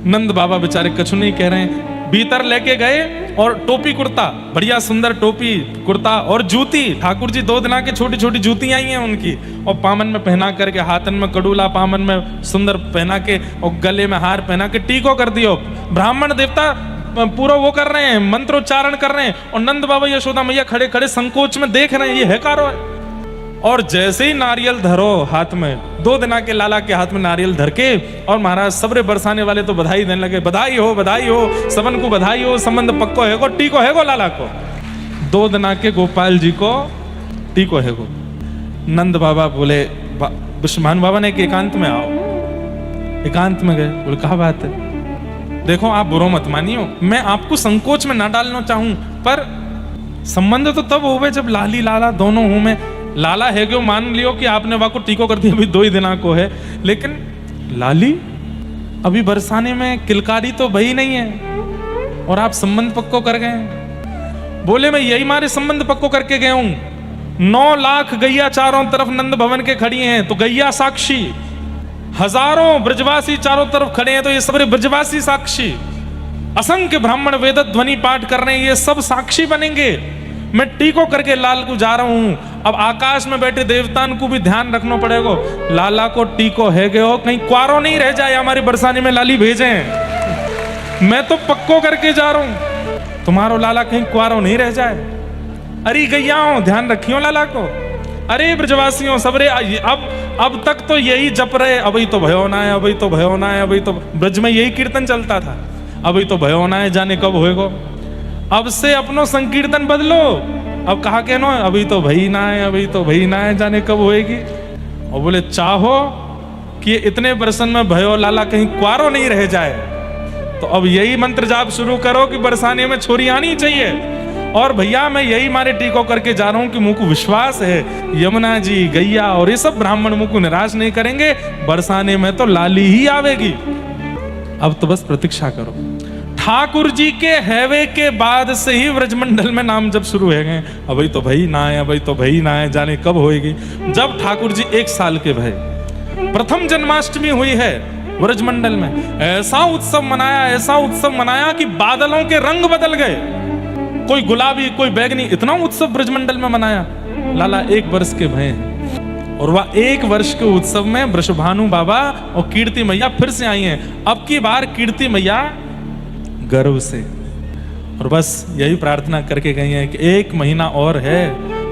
नंद बाबा बेचारे कछु नहीं कह रहे हैं, भीतर लेके गए, और टोपी कुर्ता, बढ़िया सुंदर टोपी कुर्ता और जूती, ठाकुर जी 2 दिना की छोटी छोटी जूती आई हैं उनकी, और पामन में पहना करके, हाथन में कड़ूला, पामन में सुंदर पहना के, और गले में हार पहना के टीको कर दियो। ब्राह्मण देवता पूरा वो कर रहे हैं, मंत्रोच्चारण कर रहे हैं, और नंद बाबा यशोदा मैया खड़े खड़े संकोच में देख रहे हैं, ये है कारो है। और जैसे ही नारियल धरो हाथ में, 2 दिना के लाला के हाथ में नारियल धर के, और महाराज सबरे बरसाने वाले तो बधाई देने लगे, बधाई हो सबन को बधाई हो, संबंध पक्को है गो, टीको है गो लाला को। 2 दिना के गोपाल जी को टीको है गो। नंद बाबा बोले, वृषभानु बाबा ने एकांत में आओ। एकांत में गए, बोले कहा बात है? देखो आप बुरो मत मानियो, मैं आपको संकोच में ना डालना चाहूं, पर संबंध तो तब होवे जब लाली लाला दोनों हूं मैं। लाला है क्यों मान लियो कि आपने वाको टीको कर दिया, अभी 2 ही दिना को है, लेकिन लाली अभी बरसाने में किलकारी तो भई नहीं है, और आप संबंध पक्को कर गए। बोले मैं यही मारे संबंध पक्को करके गया हूं। 9 लाख गैया चारों तरफ नंद भवन के खड़ी हैं, तो गैया साक्षी, हजारों ब्रजवासी चारों तरफ खड़े हैं, तो ये सब ब्रजवासी साक्षी, असंख्य ब्राह्मण वेद ध्वनि पाठ कर रहे हैं, ये सब साक्षी बनेंगे। मैं टीको करके लाल को जा रहा हूं। अब आकाश में बैठे देवतान को भी ध्यान रखना पड़ेगा, लाला को टीको है गए हो, कहीं क्वारो नहीं रह जाए, हमारी बरसाने में लाली भेजें। मैं तो पक्को करके जा रहा हूं, तुम्हारो लाला कहीं क्वारो नहीं रह जाए। अरे गैयाओं ध्यान रखियो लाला को, अरे ब्रजवासियों सबरे, अब तक तो यही जप रहे, अभी तो भयो ना है, अभी तो भयो ना है, अभी तो ब्रज में यही कीर्तन चलता था, अभी तो भयो ना है, जाने कब होएगो। अब से अपनो संकीर्तन बदलो, अब कहा के नो, अभी तो भई ना है, अभी तो भई ना है, जाने कब होएगी। और बोले चाहो कि इतने बरसन में भयो लाला कहीं क्वारो नहीं रह जाए, तो अब यही मंत्र जाप शुरू करो कि बरसाने में छोरी आनी चाहिए। और भैया मैं यही मारे टीको करके जा रहा हूं कि मुझको विश्वास है यमुना जी, गैया और ये सब ब्राह्मण मुझको निराश नहीं करेंगे, बरसाने में तो लाली ही आवेगी। अब तो बस प्रतीक्षा करो। ठाकुर जी के हैवे के बाद से ही व्रजमंडल में नाम जब शुरू हो गए, अभी तो भई ना है, अभी तो भई ना है, जाने कब होएगी। जब ठाकुर जी 1 साल के भय, प्रथम जन्माष्टमी हुई है व्रजमंडल में, ऐसा उत्सव मनाया कि बादलों के रंग बदल गए, कोई गुलाबी कोई बैगनी, इतना उत्सव ब्रजमंडल में मनाया। लाला 1 वर्ष के भय, और वह 1 वर्ष के उत्सव में वृषभानु बाबा और कीर्ति मैया फिर से आई हैं। अब की बार कीर्ति मैया गर्व से, और बस यही प्रार्थना करके गई हैं कि 1 महीना और है,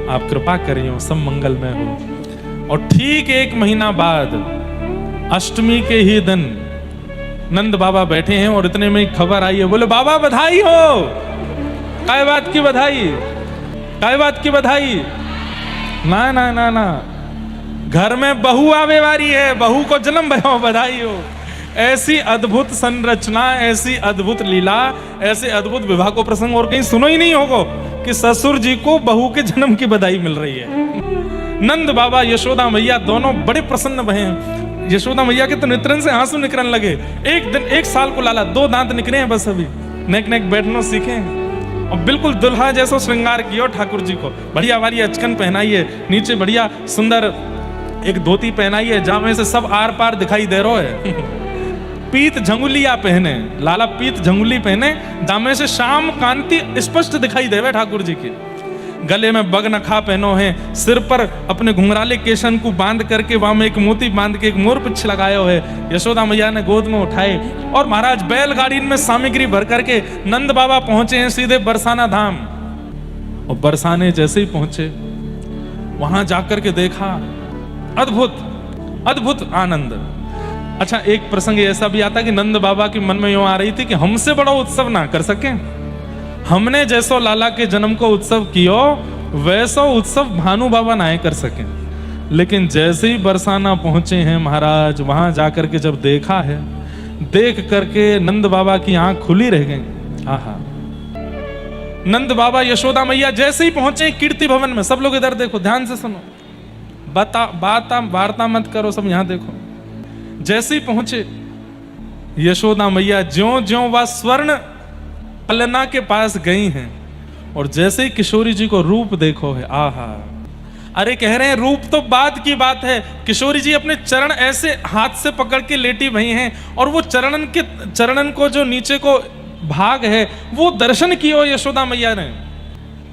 आप कृपा करियो, सब मंगलमय हो। और ठीक 1 महीना बाद अष्टमी के ही दिन नंद बाबा बैठे हैं और इतने में खबर आई है, बोले बाबा बधाई हो। काय बात की बधाई, काय बात की बधाई? ना ना ना ना, घर में बहू आवे वारी है, बहू को जन्म भयो, बधाई हो। ऐसी अद्भुत संरचना, ऐसी अद्भुत लीला, ऐसे अद्भुत विवाह को प्रसंग और कहीं सुनो ही नहीं होगा कि ससुर जी को बहू के जन्म की बधाई मिल रही है। नंद बाबा यशोदा मैया दोनों बड़े प्रसन्न भये। यशोदा मैया के तो नेत्रन से आंसू निकलने लगे। एक दिन 1 साल को लाला, 2 दांत निकले हैं बस, अभी नेक नेक बैठना सीखे और बिल्कुल दुल्हा जैसा श्रृंगार किया ठाकुर जी को। बढ़िया वाली अचकन पहनाई है, नीचे बढ़िया सुंदर एक धोती पहनाई है, जामे से सब आर पार दिखाई दे रहा है। पीत झंगुलिया पहने, लाला पीत झंगुली पहने, जामे से शाम कांति स्पष्ट दिखाई देवे ठाकुर जी की। गले में बगनखा पहनो है, सिर पर अपने घुंघराले केशन को बांध करके वहां में एक मोती बांध के एक मोर पिछ लगाया है। यशोदा मैया ने गोद में उठाए और महाराज बैलगाड़ी में सामग्री भर करके नंद बाबा पहुंचे हैं सीधे बरसाना धाम। और बरसाने जैसे ही पहुंचे, वहां जाकर के देखा अद्भुत अद्भुत आनंद। अच्छा, एक प्रसंग ऐसा भी आता कि नंद बाबा के मन में यूं आ रही थी कि हमसे बड़ा उत्सव ना कर सके, हमने जैसो लाला के जन्म को उत्सव कियो वैसो उत्सव भानु बाबा ना कर सके। लेकिन जैसे ही बरसाना पहुंचे हैं महाराज, वहां जाकर के जब देखा है, देख करके नंद बाबा की आंख खुली रह गई। आहा, नंद बाबा यशोदा मैया जैसे ही पहुंचे कीर्ति भवन में, सब लोग इधर देखो, ध्यान से सुनो, वार्ता मत करो, सब यहां देखो। जैसे ही पहुंचे यशोदा मैया ज्यों ज्यों वह स्वर्ण पलना के पास गई हैं, और जैसे ही किशोरी जी को रूप देखो है, आहा। अरे कह रहे हैं रूप तो बाद की बात है, किशोरी जी अपने चरण ऐसे हाथ से पकड़ के लेटी भई हैं, और वो चरणन को जो नीचे को भाग है वो दर्शन कियो यशोदा मैया ने।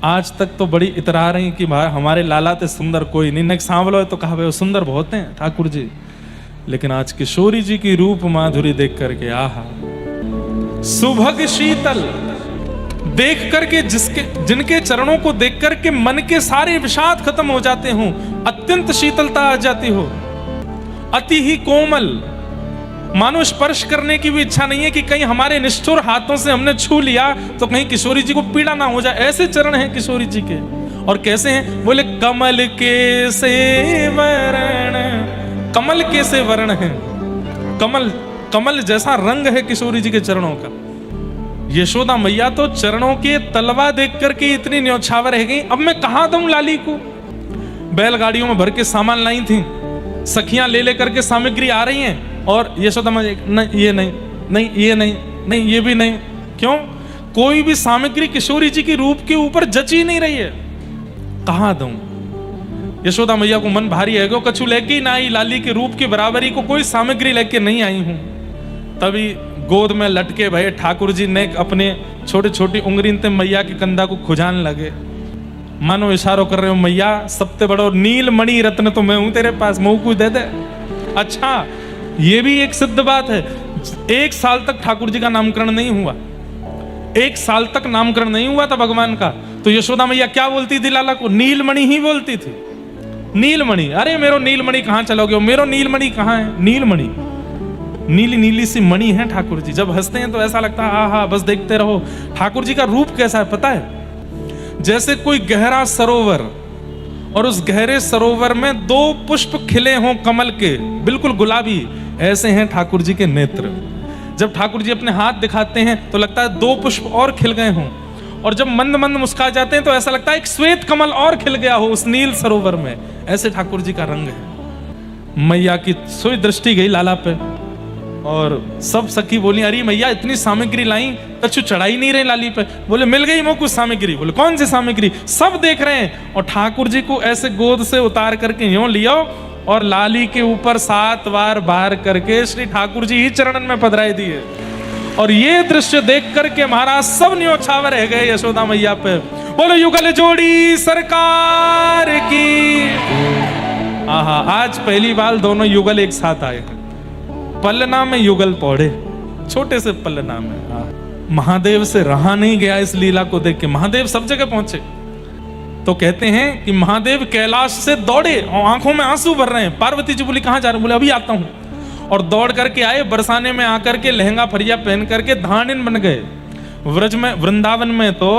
आज तक तो बड़ी इतरा रही कि हमारे लाला ते सुंदर कोई नहीं, नक सांवलो तो कहा वो सुंदर बहुत हैं ठाकुर जी, लेकिन आज किशोरी जी की रूप माधुरी देख करके आहा, सुभग शीतल देख करके जिनके चरणों को देख करके मन के सारे विषाद खत्म हो जाते हो, अत्यंत शीतलता आ जाती हो, अति ही कोमल, मानो स्पर्श करने की भी इच्छा नहीं है कि कहीं हमारे निष्ठुर हाथों से हमने छू लिया तो कहीं किशोरी जी को पीड़ा ना हो जाए। ऐसे चरण हैं किशोरी जी के। और कैसे हैं? बोले कमल के से वरण, कमल के से वर्ण है, कमल जैसा रंग है किशोरी जी के चरणों का। यशोदा मैया तो चरणों के तलवा देख करके इतनी न्यौछावर रह गई, अब मैं कहां दूं लाली को। बैलगाड़ियों में भर के सामान लाई थी, सखियां ले करके सामग्री आ रही हैं, और यशोदा मैया नहीं, ये नहीं, नहीं ये नहीं, नहीं ये भी नहीं। क्यों? कोई भी सामग्री किशोरी जी की रूप के ऊपर जची नहीं रही है, कहां दूं। यशोदा मैया को मन भारी है, कछु लेके ही ना आई, लाली के रूप की बराबरी को कोई सामग्री लेके नहीं आई हूं। तभी गोद में लटके भये ठाकुर जी ने अपने छोटी छोटी उंगली ते मैया के कंधा को खुजाने लगे, मानो इशारों कर रहे हो, मैया सबसे बड़ो नील मणि रत्न तो मैं हूं तेरे पास, मुंह को दे दे। अच्छा, ये भी एक सिद्ध बात है, 1 साल तक ठाकुर जी का नामकरण नहीं हुआ, 1 साल तक नामकरण नहीं हुआ था भगवान का, तो यशोदा मैया क्या बोलती थी लाला को? नीलमणि ही बोलती थी, नीलमणि। अरे मेरो नीलमणि कहां चलोगे, मेरो नीलमणि कहां है? नीलमणि, नीली नीली सी मणि है ठाकुर जी। जब हंसते हैं तो ऐसा लगता है आहा बस देखते रहो। ठाकुर जी का रूप कैसा है पता है? जैसे कोई गहरा सरोवर, और उस गहरे सरोवर में 2 पुष्प खिले हों कमल के, बिल्कुल गुलाबी, ऐसे हैं ठाकुर जी के नेत्र। जब ठाकुर जी अपने हाथ दिखाते हैं तो लगता है 2 पुष्प और खिल गए हों, और जब मंद मंद मुस्कुरा जाते हैं तो ऐसा लगता है एक श्वेत कमल और खिल गया हो उस नील सरोवर में। ऐसे ठाकुर जी का रंग है। मैया की सोई दृष्टि गई लाला पे, और सब सखी बोली अरे मैया इतनी सामग्री लाई, कछु चढ़ाई नहीं रहे लाली पे। बोले मिल गई मोह कुछ सामग्री। बोले कौन सी सामग्री? सब देख रहे हैं। और ठाकुर जी को ऐसे गोद से उतार करके यूं लियो, और लाली के ऊपर 7 बार बार करके श्री ठाकुर जी ही चरणन में पधराई दिए। और ये दृश्य देख करके महाराज सब न्योछावर रह गए यशोदा मैया पे। बोलो युगल जोड़ी सरकार की। आहा, आज पहली बार दोनों युगल एक साथ आए हैं। पलना में युगल पौड़े, छोटे से पलना में। महादेव से रहा नहीं गया इस लीला को देख के। महादेव सब जगह पहुंचे। तो कहते हैं कि महादेव कैलाश से दौड़े और आंखों में आंसू भर रहे हैं। पार्वती जी बोली कहां जा रहे हैं? बोले अभी आता हूं। और दौड़ करके आए, बरसाने में आकर के लहंगा फरिया पहन करके धानिन बन गए। व्रज में, वृंदावन में तो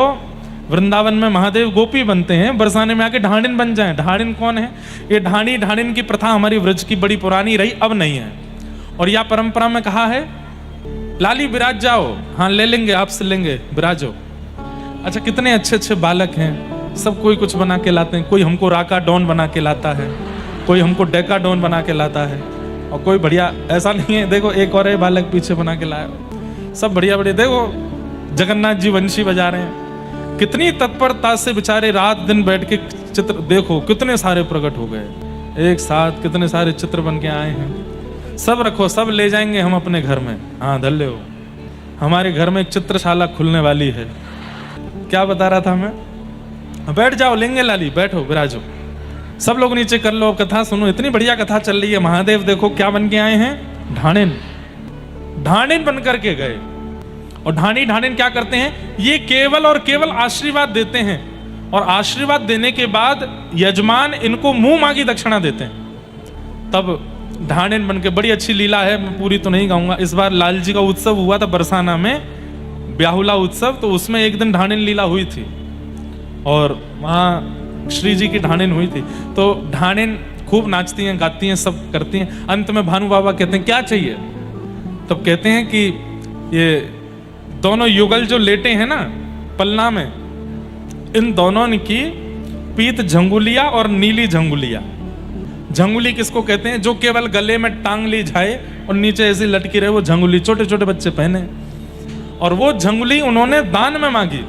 वृंदावन में महादेव गोपी बनते हैं, बरसाने में आके ढांडिन बन जाएं। ढांडिन कौन है? ये ढांडिन की प्रथा हमारी व्रज की बड़ी पुरानी रही, अब नहीं है। और यह परंपरा में कहा है लाली विराज जाओ, हाँ ले लेंगे, आपसे लेंगे, विराजो। अच्छा, कितने अच्छे अच्छे बालक हैं, सब कोई कुछ बना के लाते हैं। कोई हमको राका डॉन बना के लाता है, कोई हमको डेका डॉन बना के लाता है, और कोई बढ़िया ऐसा नहीं है। देखो एक और बालक पीछे बना के लाया, सब बढ़िया बढ़िया। देखो जगन्नाथ जी वंशी बजा रहे हैं, कितनी तत्परता से बेचारे रात दिन बैठ के चित्र, देखो कितने सारे प्रकट हो गए एक साथ, कितने सारे चित्र बन के आए हैं। सब रखो, सब ले जाएंगे हम अपने घर में। हाँ धल्ले हो, हमारे घर में एक चित्रशाला खुलने वाली है। क्या बता रहा था मैं? बैठ जाओ, लेंगे लाली, बैठो, विराजो। सब लोग नीचे कर लो, कथा सुनो। इतनी बढ़िया कथा चल रही है। महादेव देखो क्या बन के आए हैं, ढांडिन। ढांडिन बन करके गए। और ढांडिन क्या करते हैं? ये केवल और केवल आशीर्वाद देते हैं, और आशीर्वाद देने के बाद यजमान इनको मुंह मांगी दक्षिणा देते हैं। तब ढांडिन बन के, बड़ी अच्छी लीला है, मैं पूरी तो नहीं गाऊंगा। इस बार लाल जी का उत्सव हुआ था बरसाना में, ब्याहुला उत्सव, तो उसमें एक दिन ढांडिन लीला हुई थी और वहाँ श्री जी की ढांडिन हुई थी। तो ढांडिन खूब नाचती हैं, गाती हैं, सब करती हैं। अंत में भानु बाबा कहते हैं क्या चाहिए? तब कहते हैं कि ये दोनों युगल जो लेटे हैं ना पलना में, इन दोनों की पीत झंगुलिया और नीली झंगुलिया। झंगुली किसको कहते हैं? जो केवल गले में टांग ली जाए और नीचे ऐसी लटकी रहे, वो झंगुली छोटे छोटे बच्चे पहने। और वो झंगुली उन्होंने दान में मांगी,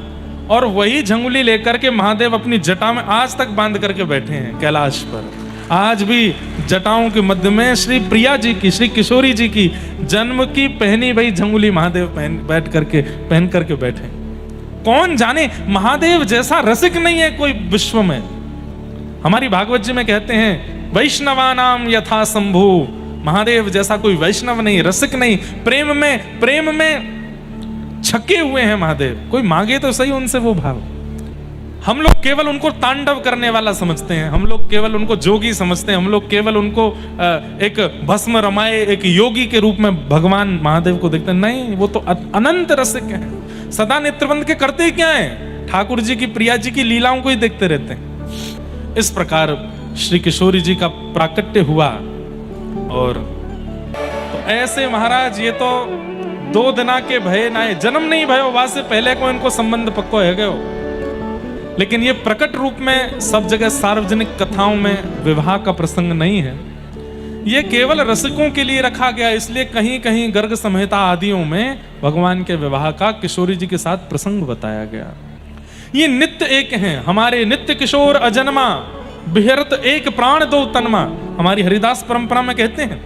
और वही झंगुली लेकर के महादेव अपनी जटा में आज तक बांध करके बैठे हैं कैलाश पर। आज भी जटाओं के मध्य में श्री प्रिया जी की, श्री किशोरी जी की जन्म की पहनी वही झंगुली महादेव पहन करके बैठे। कौन जाने, महादेव जैसा रसिक नहीं है कोई विश्व में। हमारी भागवत जी में कहते हैं वैष्णवानाम यथा शंभु, महादेव जैसा कोई वैष्णव नहीं, रसिक नहीं। प्रेम में छके हुए हैं महादेव। कोई मांगे तो सही उनसे वो भाव। हम लोग केवल उनको तांडव करने वाला समझते हैं, हम लोग केवल उनको जोगी समझते हैं, हम लोग केवल उनको एक भस्म रमाए एक योगी के रूप में भगवान महादेव को देखते हैं। नहीं, वो तो अनंत रसिक हैं। सदा नेत्रबंध के करते क्या हैं? ठाकुर जी की, प्रिया जी की लीलाओं को ही देखते रहते हैं। इस प्रकार श्री किशोरी जी का प्राकट्य हुआ। और तो ऐसे महाराज ये तो 2 दिना के भय नाए, जन्म नहीं भयो वासे पहले को इनको संबंध पक्को है गयो। लेकिन ये प्रकट रूप में सब जगह सार्वजनिक कथाओं में विवाह का प्रसंग नहीं है। ये केवल रसिकों के लिए रखा गया, इसलिए कहीं कहीं गर्ग संहिता आदियों में भगवान के विवाह का किशोरी जी के साथ प्रसंग बताया गया। ये नित्य एक हैं, हमारे नित्य किशोर अजन्मा, बिहरत एक प्राण दो तन्मा। हमारी हरिदास परंपरा में कहते हैं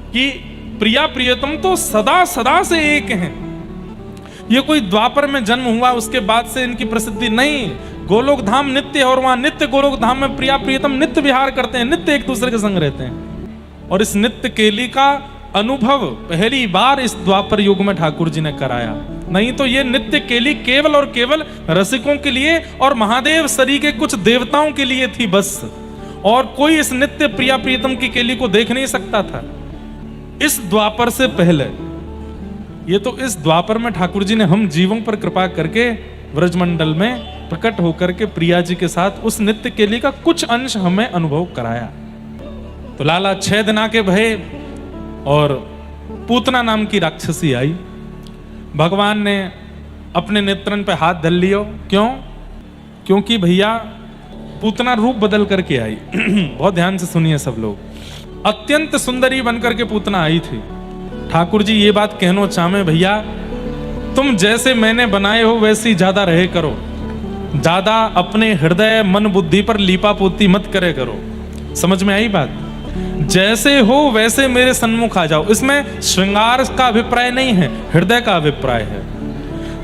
कि प्रिया प्रियतम तो सदा सदा से एक हैं। ये कोई द्वापर में जन्म हुआ उसके बाद से इनकी प्रसिद्धि नहीं। गोलोक धाम नित्य है, और वहां नित्य गोलोक धाम में प्रिया प्रियतम नित्य विहार करते हैं, नित्य एक दूसरे के संग रहते हैं। और इस नित्य केली का अनुभव पहली बार इस द्वापर युग में ठाकुर जी ने कराया। नहीं तो ये नित्य केली केवल और केवल रसिकों के लिए और महादेव सरी के कुछ देवताओं के लिए थी बस। और कोई इस नित्य प्रिया प्रियतम की केली को देख नहीं सकता था इस द्वापर से पहले। ये तो इस द्वापर में ठाकुर जी ने हम जीवों पर कृपा करके व्रजमंडल में प्रकट होकर के प्रिया जी के साथ उस नित्य केली का कुछ अंश हमें अनुभव कराया। तो लाला 6 दिना के भय, और पूतना नाम की राक्षसी आई। भगवान ने अपने नेत्रन पे हाथ धर लियो। क्यों? क्योंकि भैया पूतना रूप बदल करके आई। बहुत ध्यान से सुनिए सब लोग। अत्यंत सुंदरी बनकर के पूतना आई थी। ठाकुर जी ये बात कहना चाहे, भैया तुम जैसे मैंने बनाए हो वैसे ही ज्यादा रहे करो, ज्यादा अपने हृदय मन बुद्धि पर लीपा पोती मत करे करो। समझ में आई बात? जैसे हो वैसे मेरे सन्मुख आ जाओ। इसमें श्रृंगार का अभिप्राय नहीं है, हृदय का अभिप्राय है।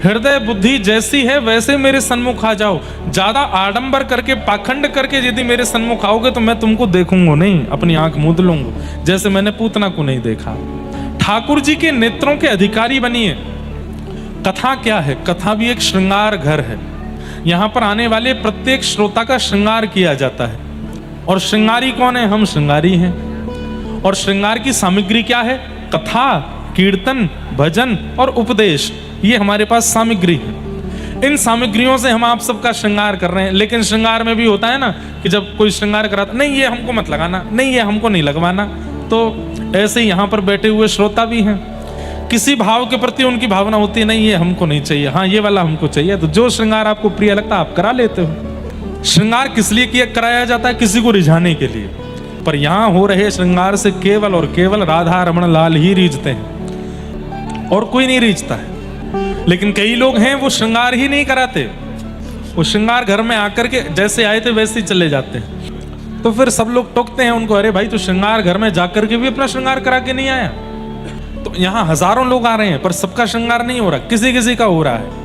हृदय बुद्धि जैसी है वैसे मेरे सन्मुख आ जाओ। ज्यादा आडंबर करके पाखंड करके यदि मेरे सन्मुख आओगे तो मैं तुमको देखूंगा नहीं, अपनी आंख मूंद लूंगा, जैसे मैंने पूतना को नहीं देखा। ठाकुर जी के नेत्रों के अधिकारी बनिए। कथा क्या है? कथा भी एक श्रृंगार घर है। यहां पर आने वाले प्रत्येक श्रोता का श्रृंगार किया जाता है। और श्रृंगारी कौन है? हम श्रृंगारी हैं। और श्रृंगार की सामग्री क्या है? कथा, कीर्तन, भजन और उपदेश, ये हमारे पास सामग्री है। इन सामग्रियों से हम आप सबका श्रृंगार कर रहे हैं। लेकिन श्रृंगार में भी होता है ना कि जब कोई श्रृंगार कराता, नहीं ये हमको मत लगाना, नहीं ये हमको नहीं लगवाना। तो ऐसे ही यहां पर बैठे हुए श्रोता भी हैं, किसी भाव के प्रति उनकी भावना होती है, नहीं ये हमको नहीं चाहिए, हाँ ये वाला हमको चाहिए। तो जो श्रृंगार आपको प्रिय लगता है आप करा लेते हो। श्रृंगार किस लिए किया कराया जाता है? किसी को रिझाने के लिए। पर यहां हो रहे श्रृंगार से केवल और केवल राधा रमण लाल ही रीझते हैं, और कोई नहीं रीझता है। लेकिन कई लोग हैं वो श्रृंगार ही नहीं कराते, वो श्रृंगार घर में आकर के जैसे आए थे वैसे ही चले जाते हैं। तो फिर सब लोग टोकते हैं उनको, अरे भाई तू श्रृंगार घर में जाकर के भी अपना श्रृंगार करा के नहीं आया। तो यहाँ हजारों लोग आ रहे हैं पर सबका श्रृंगार नहीं हो रहा, किसी किसी का हो रहा है।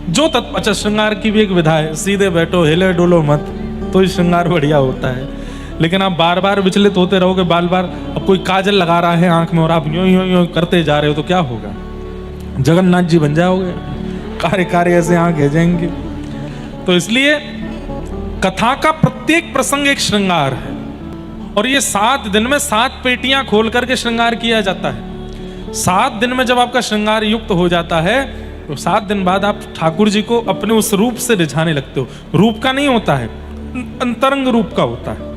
जो अच्छा, श्रृंगार की भी एक विधा है, सीधे बैठो हिले डोलो मत, तो ही श्रृंगार बढ़िया होता है। लेकिन आप बार बार विचलित होते रहोगे, बार बार अब कोई काजल लगा रहा है आंख में और आप यूं यूं यूं करते जा रहे हो तो क्या होगा? जगन्नाथ जी बन जाओगे, कार्य कार्य ऐसे आंख भेजेंगे। तो इसलिए कथा का प्रत्येक प्रसंग एक श्रृंगार है। और ये 7 दिन में 7 पेटियां खोल करके श्रृंगार किया जाता है। 7 दिन में जब आपका श्रृंगार युक्त हो जाता है तो 7 दिन बाद आप ठाकुर जी को अपने उस रूप से रिझाने लगते हो। रूप का नहीं होता है, अंतरंग रूप का होता है।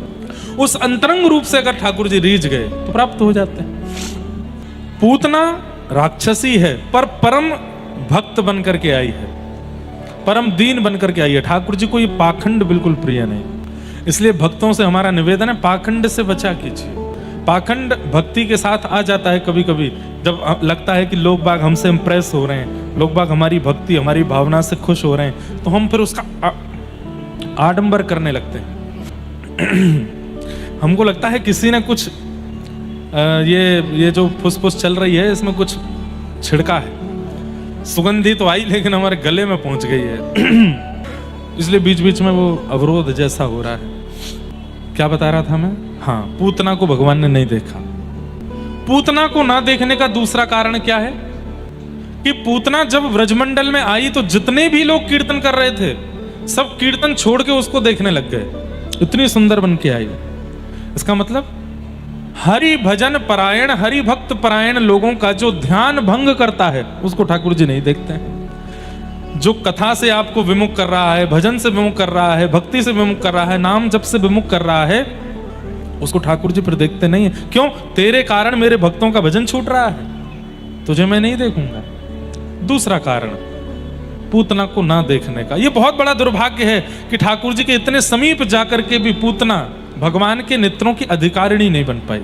उस अंतरंग रूप से अगर ठाकुर जी रीझ गए तो प्राप्त हो जाते हैं। पूतना राक्षसी है पर परम भक्त बन करके आई है, परम दीन बन करके आई है। ठाकुर जी को ये पाखंड बिल्कुल प्रिय नहीं। इसलिए भक्तों से हमारा निवेदन है, पाखंड से बचा कीजिए। पाखंड भक्ति के साथ आ जाता है कभी कभी, जब लगता है कि लोग बाग हमसे इंप्रेस हो रहे हैं, लोग बाग हमारी भक्ति हमारी भावना से खुश हो रहे हैं, तो हम फिर उसका आडंबर करने लगते हैं। हमको लगता है किसी ने कुछ ये जो फुसफुस चल रही है इसमें कुछ छिड़का है, सुगंधी तो आई लेकिन हमारे गले में पहुंच गई है। इसलिए बीच बीच में वो अवरोध जैसा हो रहा है। क्या बता रहा था मैं? हाँ, पूतना को भगवान ने नहीं देखा। पूतना को ना देखने का दूसरा कारण क्या है कि पूतना जब व्रजमंडल में आई तो जितने भी लोग कीर्तन कर रहे थे सब कीर्तन छोड़ के उसको देखने लग गए। इतनी सुंदर बन के आई। इसका मतलब हरि भजन परायण, हरि भक्त परायण लोगों का जो ध्यान भंग करता है उसको ठाकुर जी नहीं देखते हैं। जो कथा से आपको विमुख कर रहा है, भजन से विमुख कर रहा है, भक्ति से विमुख कर रहा है, नाम जप से विमुख कर रहा है, उसको ठाकुर जी फिर देखते नहीं है। क्यों? तेरे कारण मेरे भक्तों का भजन छूट रहा है, तुझे मैं नहीं देखूंगा। दूसरा कारण पूतना को ना देखने का। यह बहुत बड़ा दुर्भाग्य है कि ठाकुर जी के इतने समीप जाकर के भी पूतना भगवान के नेत्रों की अधिकारिणी नहीं बन पाई।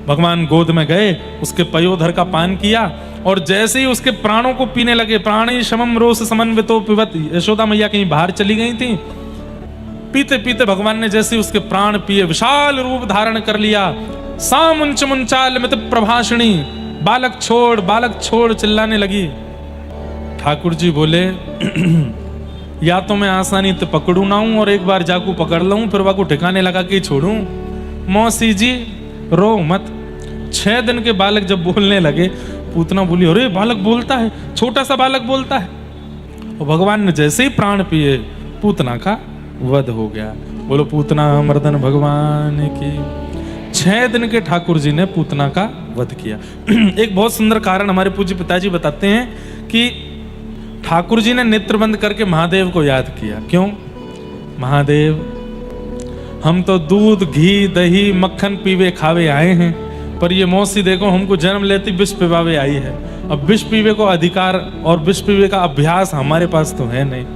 भगवान गोद में गए, उसके पयोधर का पान किया और जैसे ही उसके प्राणों को पीने लगे, प्राणी शमम रोष समन्वितो पिबत, यशोदा मैया कहीं बाहर चली गई थी। पीते पीते भगवान ने जैसे उसके प्राण पिए, विशाल रूप धारण कर लिया। सामुंच मुंचाल मित प्रभाषिणी, बालक छोड़ चिल्लाने लगी। ठाकुर जी बोले या तो मैं आसानी तो पकड़ू ना हूं और एक बार जाकू पकड़ लूं फिर वाकू ठिकाने लगा के छोड़ू। मौसी जी रो मत। 6 दिन के बालक जब बोलने लगे, पूतना बोली अरे बालक बोलता है, छोटा सा बालक बोलता है। और भगवान ने जैसे ही प्राण पिए पूतना का वध हो गया। बोलो पूतना मर्दन भगवान की। 6 दिन के ठाकुर जी ने पूतना का वध किया। एक बहुत सुंदर कारण हमारे पूज्य पिताजी बताते हैं कि ठाकुर जी ने नेत्र बंद करके महादेव को याद किया। क्यों? महादेव हम तो दूध घी दही मक्खन पीवे खावे आए हैं, पर ये मौसी देखो हमको जन्म लेती विष पिवावे आई है। अब विष पीवे को अधिकार और विष पीवे का अभ्यास हमारे पास तो है नहीं।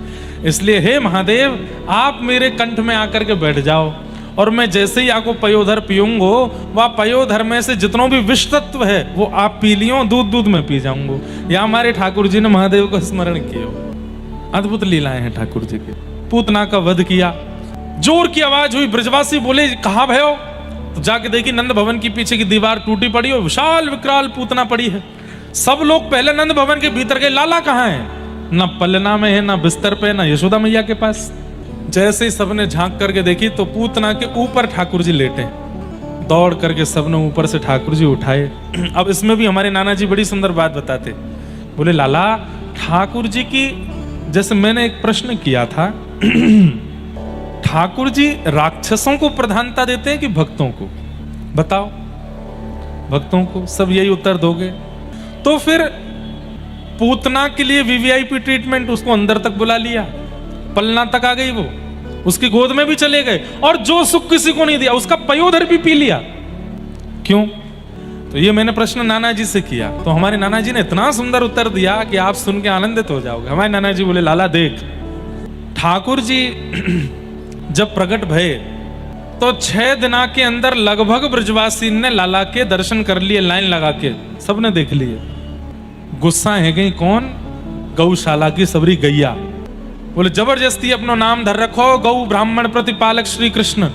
इसलिए हे महादेव आप मेरे कंठ में आकर के बैठ जाओ और मैं जैसे ही आपको पयोधर पीऊंगो, वह पयोधर में से जितनों भी विष तत्व है वो आप पी लियो, दूध में पी जाऊंगो। या हमारे ठाकुर जी ने महादेव को स्मरण किया। अद्भुत लीलाएं हैं ठाकुर जी के। पूतना का वध किया, जोर की आवाज हुई, ब्रजवासी बोले कहां भयो? तो जाके देखी नंद भवन की पीछे की दीवार टूटी पड़ी और विशाल विकराल पूतना पड़ी है। सब लोग पहले नंद भवन के भीतर गए, लाला कहां है? ना पलना में है, ना बिस्तर पे, ना यशोदा मैया के पास। जैसे ही सबने झांक करके देखी तो पूतना के ऊपर ठाकुर जी लेटे। दौड़ करके सबने ऊपर से ठाकुर जी उठाए। अब इसमें भी हमारे नाना जी बड़ी सुंदर बात बताते, बोले लाला ठाकुर जी की, जैसे मैंने एक प्रश्न किया था ठाकुर जी राक्षसों को प्रधानता देते हैं कि भक्तों को? बताओ, भक्तों को। सब यही उत्तर दोगे। तो फिर पूतना के लिए वीवीआईपी ट्रीटमेंट, उसको अंदर तक बुला लिया, पलना तक आ गई वो, उसकी गोद में भी चले गए, और जो सुख किसी को नहीं दिया उसका पयोधर भी पी लिया। क्यों? तो ये मैंने प्रश्न नाना जी से किया, तो हमारे नाना जी ने इतना सुंदर उत्तर दिया कि आप सुन के आनंदित हो जाओगे। हमारे नाना जी बोले लाला देख, ठाकुर जी जब प्रकट भये तो 6 दिना के अंदर लगभग ब्रजवासी ने लाला के दर्शन कर लिए, लाइन लगा के सबने देख लिए। गुस्सा है गई कौन? गौशाला की सबरी गैया। बोले जबरदस्ती अपना नाम धर रखो गौ ब्राह्मण प्रतिपालक श्री कृष्ण।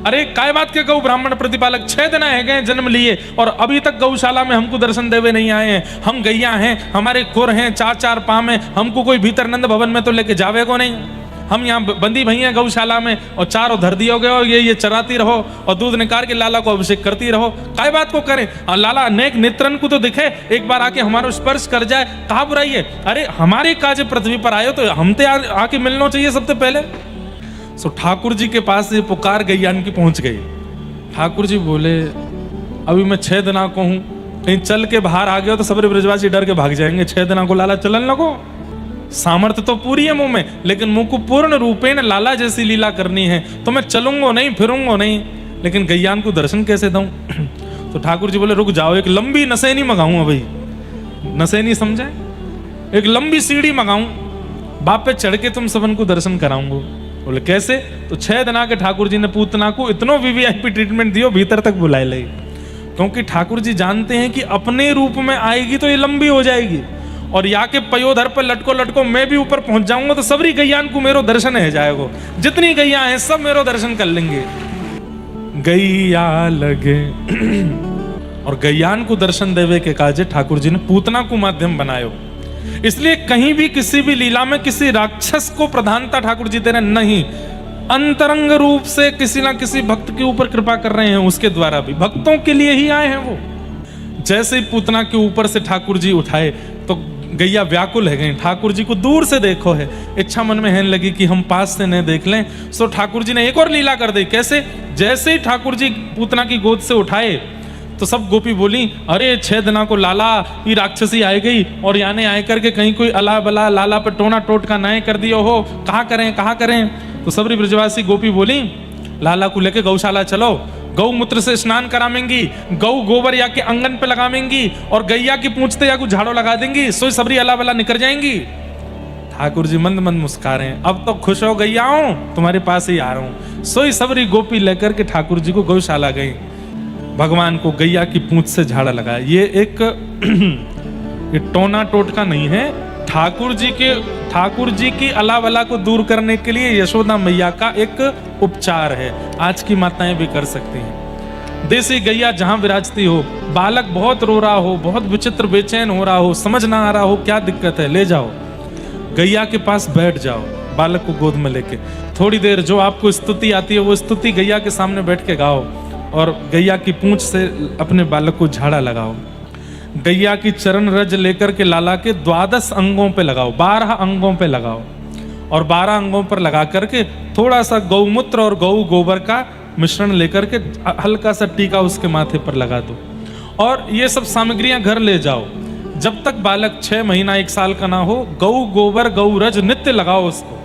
अरे काय बात के गौ ब्राह्मण प्रतिपालक? 6 दिन है गए जन्म लिए और अभी तक गौशाला में हमको दर्शन देवे नहीं आए हैं। हम गैया हैं, हमारे खुर हैं, 4-4 पाँव में, हमको कोई भीतर नंद भवन में तो लेके जावे को नहीं। हम यहाँ बंदी भई हैं गौशाला में, और चारों धर दियो गए, और ये चराती रहो और दूध निकाल के लाला को अभिषेक करती रहो। काय बात को करें? और लाला अनेक नेत्रन को तो दिखे, एक बार आके हमारा स्पर्श कर जाए, कहा बुराई है? अरे हमारे काज पृथ्वी पर आयो तो हमते आके मिलना चाहिए सबसे पहले। सो ठाकुर जी के पास ये पुकार गैयान की पहुंच गई। ठाकुर जी बोले अभी मैं 6 दिना को हूं, कहीं चल के बाहर आ गया तो सबरे ब्रजवासी डर के भाग जाएंगे। 6 दिना को लाला चलन लगो, सामर्थ्य तो पूरी है मुंह में, लेकिन मुंह को पूर्ण रूपेण लाला जैसी लीला करनी है तो मैं चलूंगा नहीं, फिरूंगा नहीं, लेकिन गैयान को दर्शन कैसे दूं? तो ठाकुर जी बोले रुक जाओ, एक लंबी नसैनी मंगाऊं। भाई नसैनी समझे? एक लंबी सीढ़ी मंगाऊं, बाप पे चढ़ के तुम सबन को दर्शन कराऊंगा। बोले कैसे? तो 6 दिना के ठाकुर जी ने पूतना को इतनो वीवीआईपी ट्रीटमेंट दियो, भीतर तक बुलाए ले, क्योंकि ठाकुर जी जानते हैं कि अपने रूप में आएगी तो ये लंबी हो जाएगी, और या के पयोधर पर लटको लटको मैं भी ऊपर पहुंच जाऊंगा तो सबरी गैयान को मेरो दर्शन है जाएगा। जितनी गैया हैं सब मेरो दर्शन कर लेंगे। गैया लगे और गैयान को दर्शन देवे के काजे ठाकुर जी ने पूतना को माध्यम बनायो। इसलिए कहीं भी किसी भी लीला में किसी राक्षस को प्रधानता ठाकुर जी दे रहे नहीं, अंतरंग रूप से किसी ना किसी भक्त के ऊपर कृपा कर रहे हैं, उसके द्वारा भी भक्तों के लिए ही आए हैं वो। जैसे ही पूतना के ऊपर से ठाकुर जी उठाए तो गैया व्याकुल है गई, ठाकुर जी को दूर से देखो है, इच्छा मन में है लगी कि हम पास से न देख लें। सो ठाकुर जी ने एक और लीला कर दी। कैसे? जैसे ही ठाकुर जी पूतना की गोद से उठाए तो सब गोपी बोली अरे 6 दिना को लाला ये राक्षसी आए गई, और याने आए करके कहीं कोई अला बला लाला पर टोना टोट का नाय कर दियो हो, कहाँ करें कहाँ करें? तो सबरी ब्रजवासी गोपी बोली लाला को लेके गौशाला चलो, गौमूत्र से स्नान करावेंगी, गौ गोबर या के अंगन पे लगावेंगी, और गैया की पूंछते या को झाड़ो लगा देंगी, सोई सबरी अला बला निकल जाएंगी। ठाकुर जी मंद मंद मुस्का रहे हैं, अब तो खुश हो गैया हूं, तुम्हारे पास ही आ रहा हूं। सोई सबरी गोपी लेकर के ठाकुर जी को गौशाला गई, भगवान को गैया की पूंछ से झाड़ा लगाया। ये एक ये टोना टोटका नहीं है, ठाकुर जी की अला बला को दूर करने के लिए यशोदा मैया का एक उपचार है। आज की माताएं भी कर सकती हैं। देसी गैया जहां विराजती हो, बालक बहुत रो रहा हो, बहुत विचित्र बेचैन हो रहा हो, समझ ना आ रहा हो क्या दिक्कत है, ले जाओ गैया के पास, बैठ जाओ बालक को गोद में लेके, थोड़ी देर जो आपको स्तुति आती है वो स्तुति गैया के सामने बैठ के गाओ, और गैया की पूंछ से अपने बालक को झाड़ा लगाओ। गैया की चरण रज लेकर के लाला के 12 अंगों पे लगाओ, 12 अंगों पे लगाओ, और 12 अंगों पर लगा करके थोड़ा सा गौमूत्र और गौ गोबर का मिश्रण लेकर के हल्का सा टीका उसके माथे पर लगा दो, और ये सब सामग्रियां घर ले जाओ। जब तक बालक 6 महीना 1 साल का ना हो, गौ गोबर गौ रज नित्य लगाओ उसको।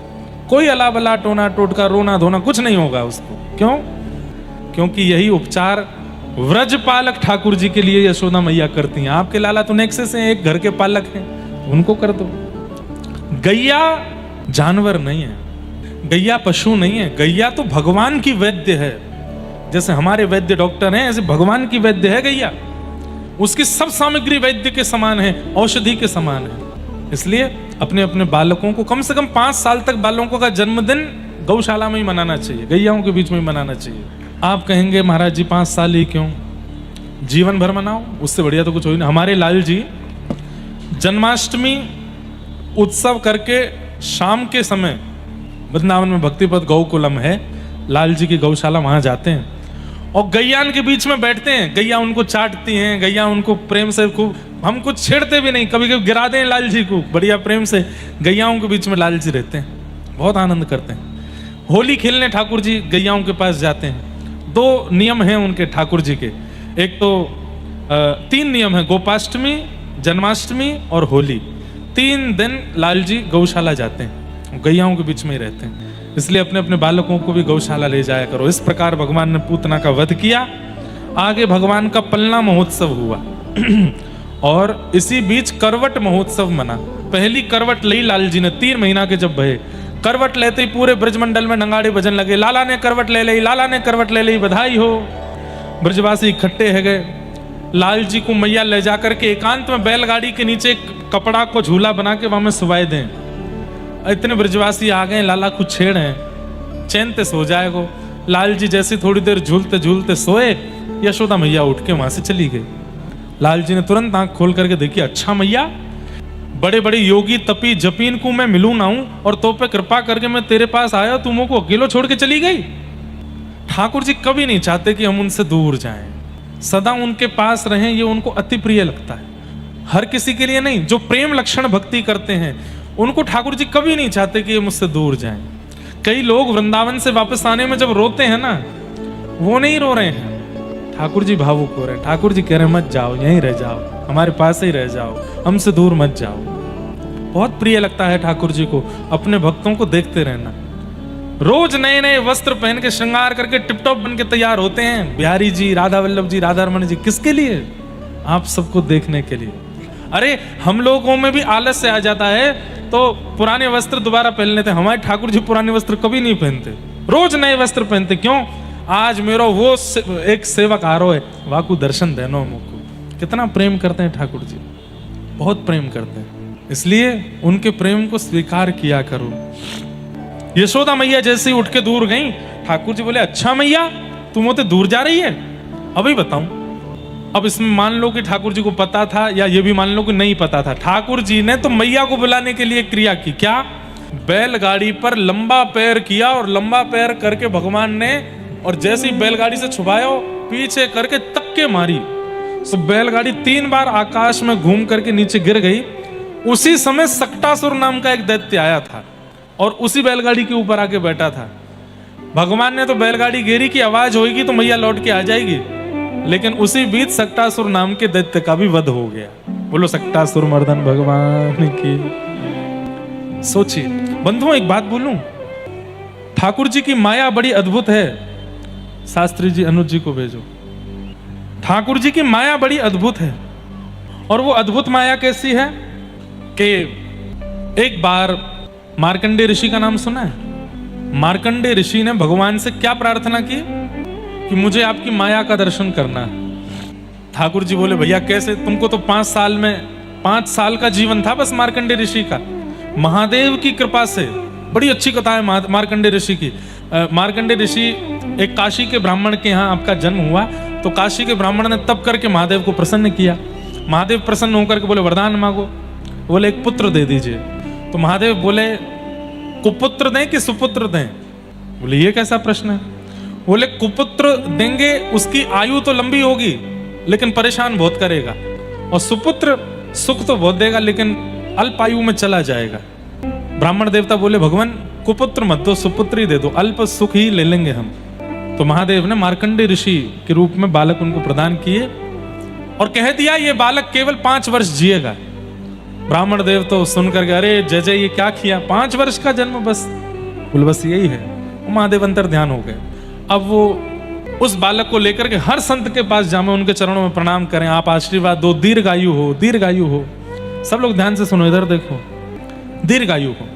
कोई अला बला टोना टोटका रोना धोना कुछ नहीं होगा उसको। क्यों? क्योंकि यही उपचार व्रजपालक ठाकुर जी के लिए यशोदा मैया करती हैं। आपके लाला तो नेक्से से एक घर के पालक हैं, उनको कर दो। गैया जानवर नहीं है, गैया पशु नहीं है, गैया तो भगवान की वैद्य है। जैसे हमारे वैद्य डॉक्टर हैं, ऐसे भगवान की वैद्य है गैया। उसकी सब सामग्री वैद्य के समान है, औषधि के समान है। इसलिए अपने अपने बालकों को कम से कम 5 साल तक बालकों का जन्मदिन गौशाला में ही मनाना चाहिए, गैयाओं के बीच में ही मनाना चाहिए। आप कहेंगे महाराज जी 5 साल ही क्यों, जीवन भर मनाओ, उससे बढ़िया तो कुछ हो ही नहीं। हमारे लाल जी जन्माष्टमी उत्सव करके शाम के समय वृंदावन में भक्तिपद गौकुलम है, लाल जी की गौशाला, वहां जाते हैं और गैयान के बीच में बैठते हैं। गैया उनको चाटती हैं, गैया उनको प्रेम से खूब, हम कुछ छेड़ते भी नहीं, कभी कभी गिरा दें लाल जी को, बढ़िया प्रेम से गैयाओं के बीच में लाल जी रहते हैं, बहुत आनंद करते हैं। होली खेलने ठाकुर जी गैयाओं के पास जाते हैं। 2 नियम हैं उनके ठाकुर जी के, एक तो 3 नियम है, गोपाष्टमी, जन्माष्टमी और होली। 3 दिन लाल जी गौशाला जाते हैं, गैयाओं के बीच में ही रहते हैं। इसलिए अपने अपने बालकों को भी गौशाला ले जाया करो। इस प्रकार भगवान ने पूतना का वध किया। आगे भगवान का पलना महोत्सव हुआ और इसी बीच करवट महोत्सव मना। पहली करवट ली लाल जी ने 3 महीना के जब भये। करवट लेते ही पूरे ब्रजमंडल में नगाड़े बजन लगे, लाला ने करवट ले ली, लाला ने करवट ले ली, बधाई हो। ब्रजवासी इकट्ठे है गए। लाल जी को मैया ले जाकर के एकांत में बैलगाड़ी के नीचे कपड़ा को झूला बना के वहां में सुवाए दें। इतने ब्रजवासी आ गए, लाला कुछ छेड़ हैं, चैन ते सो जाएगो। लाल जी जैसे थोड़ी देर झूलते झूलते सोए, यशोदा मैया उठ के वहां से चली गई। लाल जी ने तुरंत आंख खोल करके देखी, अच्छा मैया, बड़े बड़े योगी तपी जपीन को मैं मिलूं ना हूं और तो पे कृपा करके मैं तेरे पास आया, तुम को अकेलो छोड़ के चली गई। ठाकुर जी कभी नहीं चाहते कि हम उनसे दूर जाएं, सदा उनके पास रहें, ये उनको अति प्रिय लगता है। हर किसी के लिए नहीं, जो प्रेम लक्षण भक्ति करते हैं उनको ठाकुर जी कभी नहीं चाहते कि ये मुझसे दूर जाएं। कई लोग वृंदावन से वापस आने में जब रोते हैं ना, वो नहीं रो रहे हैं, ठाकुर जी भावुक हो रहे हैं। ठाकुर जी कह रहे हैं मत जाओ, यहीं रह जाओ, हमारे पास ही रह जाओ, हमसे दूर मत जाओ। बहुत प्रिय लगता है ठाकुर जी को अपने भक्तों को देखते रहना। रोज नए नए वस्त्र पहन के श्रृंगार करके टिपटॉप बन के तैयार होते हैं बिहारी जी, राधा वल्लभ जी, राधा रमन जी। किसके लिए? आप सबको देखने के लिए। अरे हम लोगों में भी आलस से आ जाता है तो पुराने वस्त्र दोबारा पहन लेते हैं। हमारे ठाकुर जी पुराने वस्त्र कभी नहीं पहनते, रोज नए वस्त्र पहनते। क्यों? आज मेरा वो एक सेवक आ रहा है, वाकू दर्शन देनो मुझको। कितना प्रेम करते हैं ठाकुर जी, बहुत प्रेम करते हैं, इसलिए उनके प्रेम को स्वीकार किया करो। यशोदा मैया जैसे ही उठ के दूर गई, ठाकुर जी बोले अच्छा मैया तुम होते दूर जा रही है, अभी बताऊं। अब इसमें मान लो कि ठाकुर जी को पता था, या ये भी मान लो कि नहीं पता था। ठाकुर जी ने तो मैया को बुलाने के लिए क्रिया की। क्या? बैलगाड़ी पर लंबा पैर किया और लंबा पैर करके भगवान ने, और जैसे ही बैलगाड़ी से छुपाया पीछे करके तक्के मारी, तो बैलगाड़ी 3 बार आकाश में घूम करके नीचे गिर गई। उसी समय सक्टासुर नाम का एक दैत्य आया था और उसी बैलगाड़ी के ऊपर आके बैठा था। भगवान ने तो बैलगाड़ी गिरी की आवाज होगी तो मैया लौट के आ जाएगी, लेकिन उसी बीच सक्टासुर नाम के दैत्य का भी वध हो गया। बोलो सक्टासुर मर्दन भगवान की। सोचिए बंधुओं, एक बात बोलूं, ठाकुर जी की माया बड़ी अद्भुत है। शास्त्री जी अनुज जी को भेजो। ठाकुर जी की माया बड़ी अद्भुत है, और वो अद्भुत माया कैसी है कि एक बार मार्कंडेय ऋषि का नाम सुना है? मार्कंडेय ऋषि ने भगवान से क्या प्रार्थना की कि मुझे आपकी माया का दर्शन करना है। ठाकुर जी बोले भैया कैसे, तुमको तो 5 साल का जीवन था बस मार्कंडेय ऋषि का। महादेव की कृपा से, बड़ी अच्छी कथा है मार्कंडेय ऋषि की। मार्कंडेय ऋषि एक काशी के ब्राह्मण के यहाँ आपका जन्म हुआ, तो काशी के ब्राह्मण ने तप करके महादेव को प्रसन्न किया। महादेव प्रसन्न होकर के बोले वरदान मांगो। बोले एक पुत्र दे दीजिए। तो महादेव बोले कुपुत्र दें कि सुपुत्र दें? बोले ये कैसा प्रश्न है? बोले कुपुत्र देंगे उसकी आयु तो लंबी होगी लेकिन परेशान बहुत करेगा, और सुपुत्र सुख तो बहुत देगा लेकिन अल्प आयु में चला जाएगा। ब्राह्मण देवता बोले भगवान कुपुत्र मत दो, सुपुत्र ही दे दो, अल्प सुख ही ले लेंगे हम। तो महादेव ने मार्कंडेय ऋषि के रूप में बालक उनको प्रदान किए और कह दिया ये बालक केवल 5 वर्ष जिएगा। ब्राह्मण देव तो सुनकर के अरे जय जय, ये क्या किया, 5 वर्ष का जन्म बस? बोले बस यही है। महादेव अंतर ध्यान हो गए। अब वो उस बालक को लेकर के हर संत के पास जामे, उनके चरणों में प्रणाम करें, आप आशीर्वाद दो, दीर्घायु हो, दीर्घायु हो। सब लोग ध्यान से सुनो, इधर देखो, दीर्घायु हो।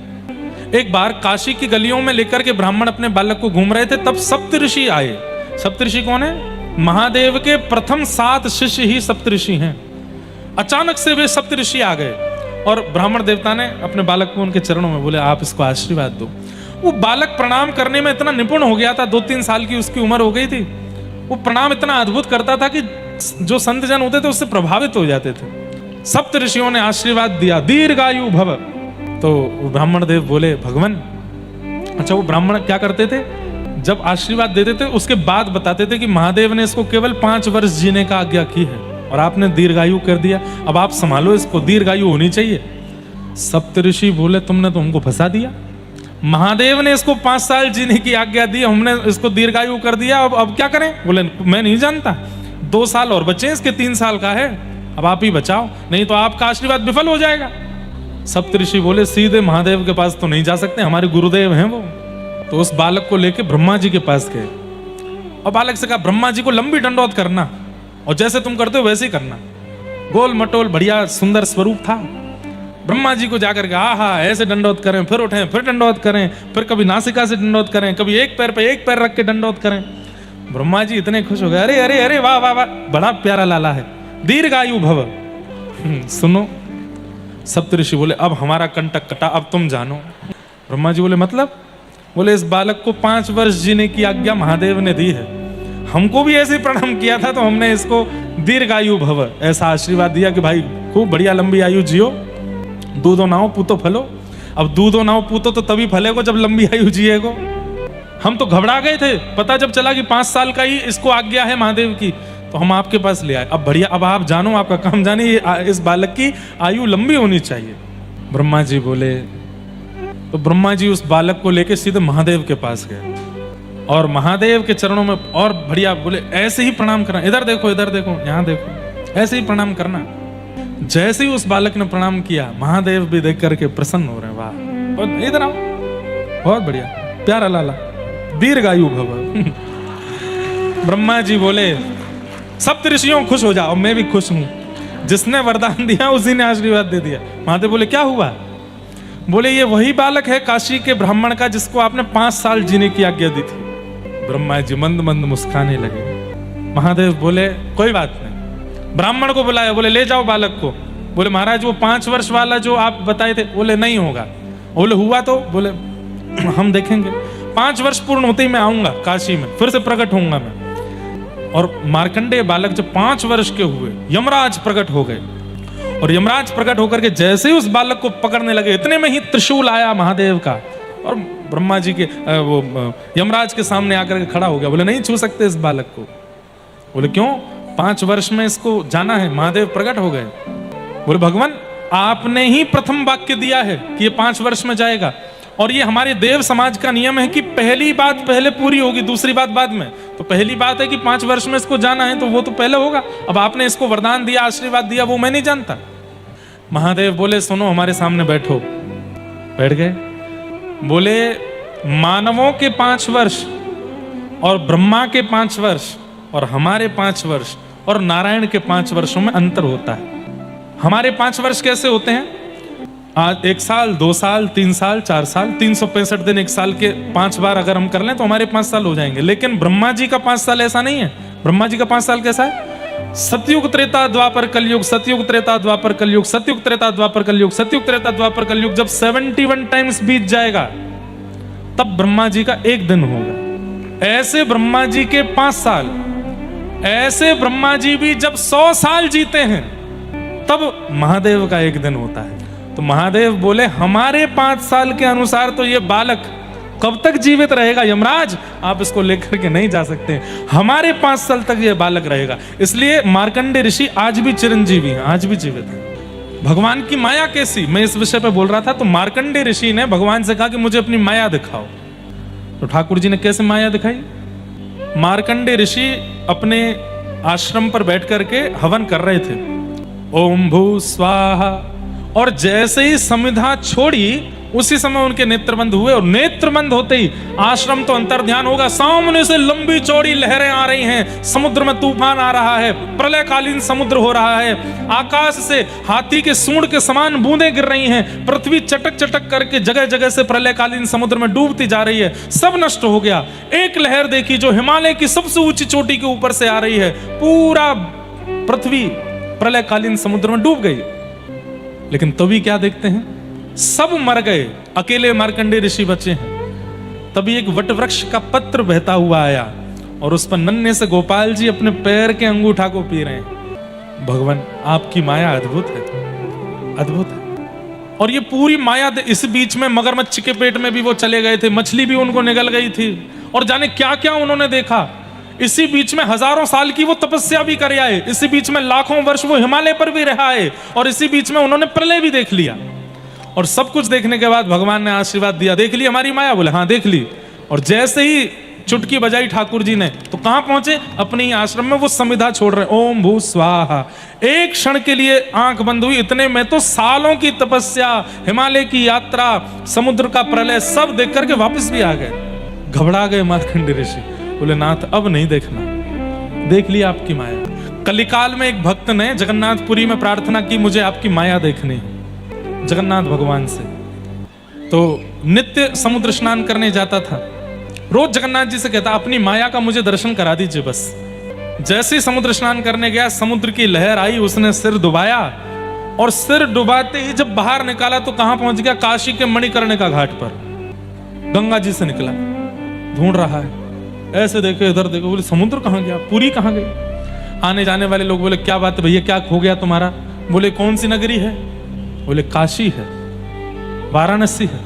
एक बार काशी की गलियों में लेकर के ब्राह्मण अपने बालक को घूम रहे थे, तब सप्तऋषि आए। सप्तऋषि कौन है? महादेव के प्रथम 7 शिष्य ही सप्तऋषि हैं। अचानक से वे सप्तऋषि आ गए और ब्राह्मण देवता ने अपने बालक को उनके चरणों में बोले आप इसको आशीर्वाद दो। वो बालक प्रणाम करने में इतना निपुण हो गया था, 2-3 साल की उसकी उम्र हो गई थी। वो प्रणाम इतना अद्भुत करता था कि जो संत जन होते थे उससे प्रभावित हो जाते थे। सप्त ऋषियों ने आशीर्वाद दिया, दीर्घायु भव, तो ब्राह्मण देव बोले भगवान, अच्छा वो ब्राह्मण क्या करते थे, जब आशीर्वाद देते थे उसके बाद बताते थे कि महादेव ने इसको केवल 5 वर्ष जीने का आज्ञा की है और आपने दीर्घायु कर दिया, अब आप संभालो इसको, दीर्घायु होनी चाहिए। सप्तऋषि बोले तुमने तो हमको फंसा दिया, महादेव ने इसको 5 साल जीने की आज्ञा दी, हमने इसको दीर्घायु कर दिया, अब क्या करें? बोले मैं नहीं जानता, 2 साल और बचे, इसके 3 साल का है, अब आप ही बचाओ, नहीं तो आपका आशीर्वाद विफल हो जाएगा। सप्तऋषि बोले सीधे महादेव के पास तो नहीं जा सकते, हमारे गुरुदेव हैं वो। तो उस बालक को लेके ब्रह्मा जी के पास गए और बालक से कहा ब्रह्मा जी को लंबी दंडौत करना और जैसे तुम करते हो वैसे ही करना। गोल मटोल बढ़िया सुंदर स्वरूप था। ब्रह्मा जी को जाकर के हा ऐसे दंडौत करें, फिर उठें, फिर दंडौत करें, फिर कभी नासिका से दंडौत करें, कभी एक पैर पे एक पैर रख के दंडौत करें। ब्रह्मा जी इतने खुश हो गए, अरे अरे अरे वाह वाह वाह, बड़ा प्यारा लाला है, दीर्घायु भव। सुनो, सप्तऋषि बोले अब हमारा कंटक कटा, अब तुम जानो। ब्रह्मा जी बोले मतलब? बोले इस बालक को 5 वर्ष जीने की आज्ञा महादेव ने दी है, हमको भी ऐसे प्रणाम किया था तो हमने इसको दीर्घायु भव ऐसा आशीर्वाद दिया कि भाई खूब बढ़िया लंबी आयु जियो, दूधो नाओ पूतो फलो। अब दूधो नाओ पूतो तो तभी फलेगो जब लंबी आयु जिएगो। हम तो घबरा गए थे, पता जब चला कि 5 साल का ही इसको आज्ञा है महादेव की, तो हम आपके पास ले आए। अब बढ़िया, अब आप जानो, आपका काम जानिए, इस बालक की आयु लंबी होनी चाहिए। ब्रह्मा जी बोले, तो ब्रह्मा जी उस बालक को लेके सीधे महादेव के पास गए और महादेव के चरणों में और बढ़िया बोले ऐसे ही प्रणाम करना, इधर देखो, इधर देखो, यहाँ देखो, ऐसे ही प्रणाम करना। जैसे ही उस बालक ने प्रणाम किया, महादेव भी देख करके प्रसन्न हो रहे हैं, वाह, और इधर आओ, बहुत बढ़िया, प्यारा लाला, दीर्घायु भव। ब्रह्मा जी बोले सप्तऋषियों खुश हो जाओ, मैं भी खुश हूं, जिसने वरदान दिया उसी ने आशीर्वाद दे दिया। महादेव बोले क्या हुआ? बोले ये वही बालक है काशी के ब्राह्मण का जिसको आपने 5 साल जीने की आज्ञा दी थी। ब्रह्मा जी मंद मंद मुस्काने लगे। महादेव बोले कोई बात नहीं। ब्राह्मण को बुलाया, बोले ले जाओ बालक को। बोले महाराज वो 5 वर्ष वाला जो आप बताए थे, बोले नहीं होगा। बोले हुआ तो? बोले हम देखेंगे, 5 वर्ष पूर्ण होते ही मैं आऊंगा काशी में, फिर से प्रकट होऊंगा मैं। और मार्कंडेय बालक जब 5 वर्ष के हुए, यमराज प्रकट हो गए और यमराज प्रकट होकर के जैसे ही उस बालक को पकड़ने लगे, इतने में ही त्रिशूल आया महादेव का और ब्रह्मा जी के वो यमराज के सामने आकर के खड़ा हो गया। बोले नहीं छू सकते इस बालक को। बोले क्यों? 5 वर्ष में इसको जाना है। महादेव प्रकट हो गए। बोले भगवान आपने ही प्रथम वाक्य दिया है कि ये 5 वर्ष में जाएगा, और ये हमारे देव समाज का नियम है कि पहली बात पहले पूरी होगी, दूसरी बात बाद में। तो पहली बात है कि 5 वर्ष में इसको जाना है, तो वो तो पहले होगा। अब आपने इसको वरदान दिया, आशीर्वाद दिया, वो मैं नहीं जानता। महादेव बोले सुनो, हमारे सामने बैठो। बैठ गए। बोले मानवों के 5 वर्ष और ब्रह्मा के 5 वर्ष और हमारे 5 वर्ष और नारायण के 5 वर्षों में अंतर होता है। हमारे 5 वर्ष कैसे होते हैं? आज 1 साल, 2 साल, 3 साल, 4 साल, 365 दिन 1 साल के 5 बार अगर हम कर लें तो हमारे 5 साल हो जाएंगे। लेकिन ब्रह्मा जी का 5 साल ऐसा नहीं है। ब्रह्मा जी का 5 साल कैसा है? सतयुग त्रेता द्वापर कलयुग, सतयुग त्रेता द्वापर कलयुग, सतयुग त्रेता द्वापर कलयुग, सतयुग त्रेता द्वापर कलयुग। जब 71 टाइम्स बीत जाएगा तब ब्रह्मा जी का 1 दिन होगा। ऐसे ब्रह्मा जी के 5 साल, ऐसे ब्रह्मा जी भी जब 100 साल जीते हैं तब महादेव का 1 दिन होता है। तो महादेव बोले हमारे 5 साल के अनुसार तो ये बालक कब तक जीवित रहेगा यमराज? आप इसको लेकर के नहीं जा सकते। हमारे 5 साल तक ये बालक रहेगा। इसलिए मार्कंडेय ऋषि आज भी चिरंजीवी हैं, आज भी जीवित हैं। भगवान की माया कैसी, मैं इस विषय पे बोल रहा था। तो मार्कंडेय ऋषि ने भगवान से कहा कि मुझे अपनी माया दिखाओ। तो ठाकुर जी ने कैसे माया दिखाई? मार्कंडेय ऋषि अपने आश्रम पर बैठ करके हवन कर रहे थे, ओम भू स्वाहा, और जैसे ही समिधा छोड़ी उसी समय उनके नेत्रबंद हुए, और नेत्रबंद होते ही आश्रम तो अंतर्ध्यान होगा, सामने से लंबी चौड़ी लहरें आ रही हैं, समुद्र में तूफान आ रहा है, प्रलयकालीन समुद्र हो रहा है, आकाश से हाथी के सूंड के समान बूंदें गिर रही हैं, पृथ्वी चटक चटक करके जगह जगह से प्रलयकालीन समुद्र में डूबती जा रही है, सब नष्ट हो गया। एक लहर देखी जो हिमालय की सबसे ऊंची चोटी के ऊपर से आ रही है, पूरा पृथ्वी प्रलयकालीन समुद्र में डूब गई। लेकिन तभी क्या देखते हैं, सब मर गए, अकेले मार्कंडेय ऋषि बचे हैं। तभी एक वटवृक्ष का पत्र बहता हुआ आया और उस पर नन्हे से गोपाल जी अपने पैर के अंगूठा को पी रहे हैं। भगवान आपकी माया अद्भुत है, अद्भुत है। और ये पूरी माया इस बीच में मगरमच्छ के पेट में भी वो चले गए थे, मछली भी उनको निगल गई थी, और जाने क्या क्या उन्होंने देखा। इसी बीच में हजारों साल की वो तपस्या भी कर आए, इसी बीच में लाखों वर्ष वो हिमालय पर भी रहा है, और इसी बीच में उन्होंने प्रलय भी देख लिया। और सब कुछ देखने के बाद भगवान ने आशीर्वाद दिया, देख ली हमारी माया? बोले हाँ देख ली। और जैसे ही चुटकी बजाई ठाकुर जी ने, तो कहां पहुंचे? अपने ही आश्रम में वो समिधा छोड़ रहे, ओम भू स्वाहा। एक क्षण के लिए आंख बंद हुई, इतने में तो सालों की तपस्या, हिमालय की यात्रा, समुद्र का प्रलय सब देख करके वापस भी आ गए। घबरा गए मार्कंडेय ऋषि, बोले नाथ अब नहीं देखना, देख लिया आपकी माया। कलिकाल में एक भक्त ने जगन्नाथपुरी में प्रार्थना की, मुझे आपकी माया देखनी है, जगन्नाथ भगवान से। तो नित्य समुद्र स्नान करने जाता था, रोज जगन्नाथ जी से कहता अपनी माया का मुझे दर्शन करा दीजिए बस। जैसे ही समुद्र स्नान करने गया, समुद्र की लहर आई, उसने सिर डुबाया, और सिर डुबाते ही जब बाहर निकाला तो कहां पहुंच गया? काशी के मणिकर्णिका घाट पर। गंगा जी से निकला, ढूंढ रहा है, ऐसे देखे इधर देखो, बोले समुद्र कहां गया, पुरी कहां गई? आने जाने वाले लोग बोले क्या बात है भैया, क्या खो गया तुम्हारा? बोले कौन सी नगरी है? बोले काशी है, वाराणसी है।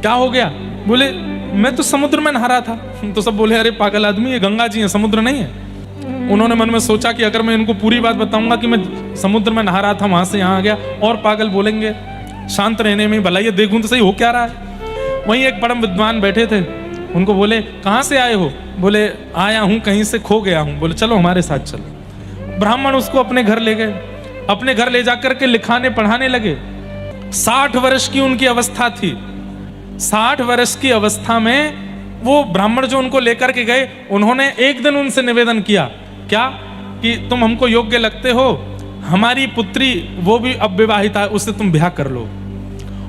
क्या हो गया? बोले मैं तो समुद्र में नहा रहा था। तो सब बोले अरे पागल आदमी, ये गंगा जी है, समुद्र नहीं है। उन्होंने मन में सोचा कि अगर मैं इनको पूरी बात बताऊंगा कि मैं समुद्र में नहा रहा था, वहां से यहां आ गया, और पागल बोलेंगे, शांत रहने में भला ये देखूं तो सही हो क्या रहा है। वहीं एक परम विद्वान बैठे थे, उनको बोले कहां से आए हो? बोले आया हूं कहीं से, खो गया हूं। बोले चलो हमारे साथ चलो। ब्राह्मण उसको अपने घर ले गए, अपने घर ले जाकर के लिखाने पढ़ाने लगे। 60 वर्ष की उनकी अवस्था थी। 60 वर्ष की अवस्था में वो ब्राह्मण जो उनको लेकर के गए, उन्होंने एक दिन उनसे निवेदन किया, क्या कि तुम हमको योग्य लगते हो, हमारी पुत्री वो भी अब विवाहिता है, उससे तुम ब्याह कर लो।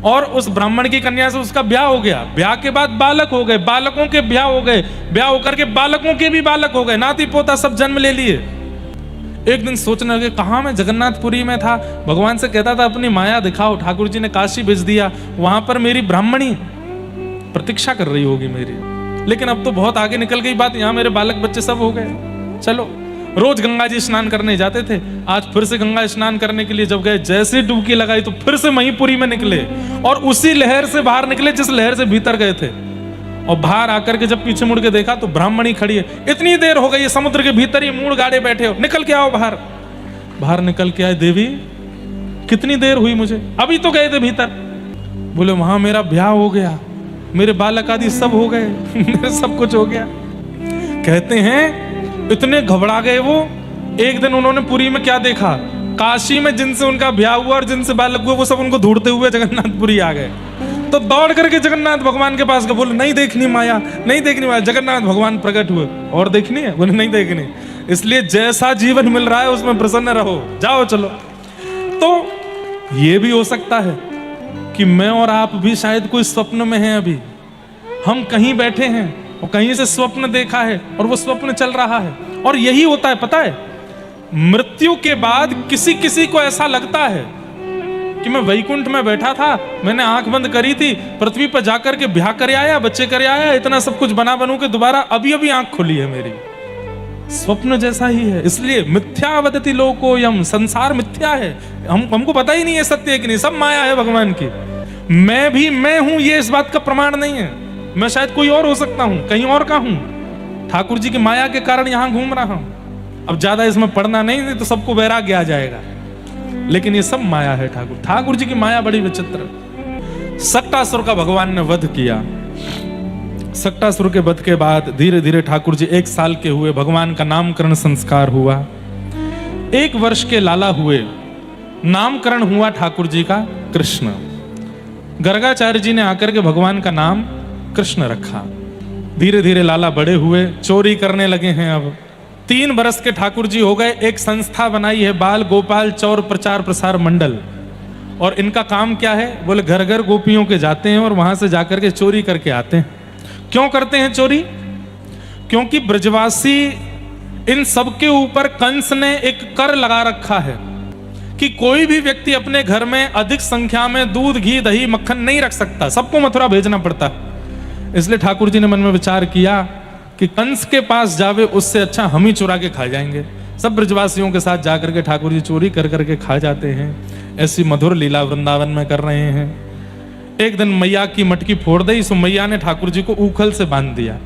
और उस ब्राह्मण की कन्या से उसका ब्याह हो गया। ब्याह के बाद बालक हो गए, बालकों के ब्याह हो गए, ब्याह होकर के बालकों के भी बालक हो गए, नाती पोता सब जन्म ले लिए। एक दिन सोचने लगे, कहा मैं जगन्नाथपुरी में था, भगवान से कहता था अपनी माया दिखाओ, ठाकुर जी ने काशी भेज दिया, वहां पर मेरी ब्राह्मणी प्रतीक्षा कर रही होगी मेरी, लेकिन अब तो बहुत आगे निकल गई बात, यहाँ मेरे बालक बच्चे सब हो गए। चलो, रोज गंगा जी स्नान करने जाते थे, आज फिर से गंगा स्नान करने के लिए जब गए, जैसे डुबकी लगाई तो फिर से महीपुरी में निकले, और उसी लहर से बाहर निकले जिस लहर से भीतर गए थे। और बाहर आकर के जब पीछे मुड़ के देखा तो ब्राह्मणी खड़ी है। इतनी देर हो गई है, समुद्र के भीतर ही मूड़ गाड़े बैठे हो, निकल के आओ बाहर। बाहर निकल के आए, देवी कितनी देर हुई मुझे, अभी तो गए थे भीतर। बोले वहां मेरा ब्याह हो गया, मेरे बालक आदि सब हो गए, मेरे सब कुछ हो गया। कहते हैं इतने घबरा गए वो। एक दिन उन्होंने पुरी में क्या देखा, काशी में जिनसे उनका ब्याह हुआ और जिनसे बालक हुआ वो सब उनको ढूंढते हुए जगन्नाथपुरी आ गए। तो दौड़ करके जगन्नाथ भगवान के पास गए, बोले नहीं देखनी माया, नहीं देखनी माया। जगन्नाथ भगवान प्रकट हुए, और देखनी है? बोले नहीं देखनी। इसलिए जैसा जीवन मिल रहा है उसमें प्रसन्न रहो, जाओ चलो। तो ये भी हो सकता है कि मैं और आप भी शायद कोई स्वप्न में हैं, अभी हम कहीं बैठे हैं और कहीं से स्वप्न देखा है और वो स्वप्न चल रहा है। और यही होता है, पता है, मृत्यु के बाद किसी किसी को ऐसा लगता है कि मैं वैकुंठ में बैठा था, मैंने आंख बंद करी थी, पृथ्वी पर जाकर के ब्याह कर आया, बच्चे कर आया, इतना सब कुछ बना बनू के दोबारा अभी अभी आंख खुली है मेरी। स्वप्न जैसा ही है। इसलिए मिथ्या वदति लोकोयम, संसार मिथ्या है, हमको पता ही नहीं है सत्य है कि नहीं, सब माया है भगवान की। मैं भी मैं हूं ये इस बात का प्रमाण नहीं है, मैं शायद कोई और हो सकता हूं, कहीं और का हूं, ठाकुर जी की माया के कारण यहां घूम रहा हूं। अब ज्यादा इसमें पढ़ना नहीं तो सबको वैराग्य आ जाएगा, लेकिन ये सब माया है। ठाकुर जी की माया बड़ी विचित्र। सक्टासुर का भगवान ने वध किया। सक्टासुर के वध के बाद धीरे धीरे ठाकुर जी 1 साल के हुए, भगवान का नामकरण संस्कार हुआ। 1 वर्ष के लाला हुए, नामकरण हुआ ठाकुर जी का कृष्ण। गर्गाचार्य जी ने आकर के भगवान का नाम कृष्ण रखा। धीरे धीरे लाला बड़े हुए, चोरी करने लगे हैं। अब 3 बरस के ठाकुर जी हो गए। एक संस्था बनाई है, बाल गोपाल चौर प्रचार प्रसार मंडल। और इनका काम क्या है? बोले घर घर गोपियों के जाते हैं और वहां से जाकर के चोरी करके आते हैं। क्यों करते हैं चोरी? क्योंकि ब्रजवासी इन सबके ऊपर कंस ने एक कर लगा रखा है कि कोई भी व्यक्ति अपने घर में अधिक संख्या में दूध, घी, दही, मक्खन नहीं रख सकता, सबको मथुरा भेजना पड़ता। इसलिए ठाकुर जी ने मन में विचार किया कि कंस के पास जावे उससे अच्छा हम ही चुरा के खा जाएंगे। सब ब्रजवासियों के साथ जाकर के ठाकुर जी चोरी कर करके खा जाते हैं। ऐसी मधुर लीला वृंदावन में कर रहे हैं। एक दिन मैया की मटकी फोड़ दी, सो मैया ने ठाकुर जी को ऊखल से बांध दिया।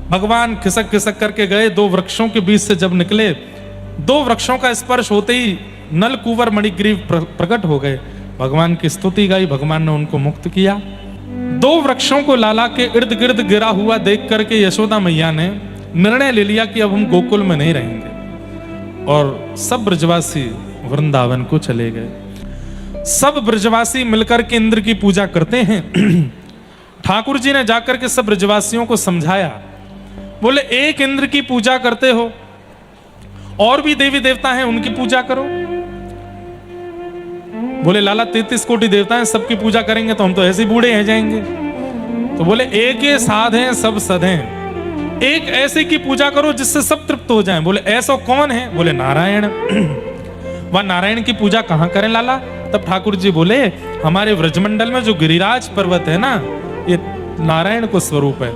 भगवान खिसक खिसक करके गए, दो वृक्षों के बीच से जब निकले, दो वृक्षों का स्पर्श होते ही नल कुंवर मणिग्रीव प्रकट हो गए। भगवान की स्तुति गाई, भगवान ने उनको मुक्त किया। दो वृक्षों को लाला के इर्द गिर्द गिरा हुआ देख करके यशोदा मैया ने निर्णय ले लिया कि अब हम गोकुल में नहीं रहेंगे, और सब ब्रजवासी वृंदावन को चले गए। सब ब्रजवासी मिलकर के इंद्र की पूजा करते हैं। ठाकुर जी ने जाकर के सब ब्रजवासियों को समझाया, बोले एक इंद्र की पूजा करते हो, और भी देवी देवता हैं, उनकी पूजा करो। बोले लाला 33 कोटि देवता हैं, सबकी पूजा करेंगे तो हम तो ऐसे बूढ़े रह जाएंगे। तो बोले एक ये साध हैं, सब सद हैं, एक ऐसे की पूजा करो जिससे सब तृप्त हो जाएं। बोले ऐसा कौन है? बोले नारायण। वह नारायण की पूजा कहां करें लाला? तब ठाकुर जी बोले हमारे व्रजमंडल में जो गिरिराज पर्वत है ना, ये नारायण को स्वरूप है।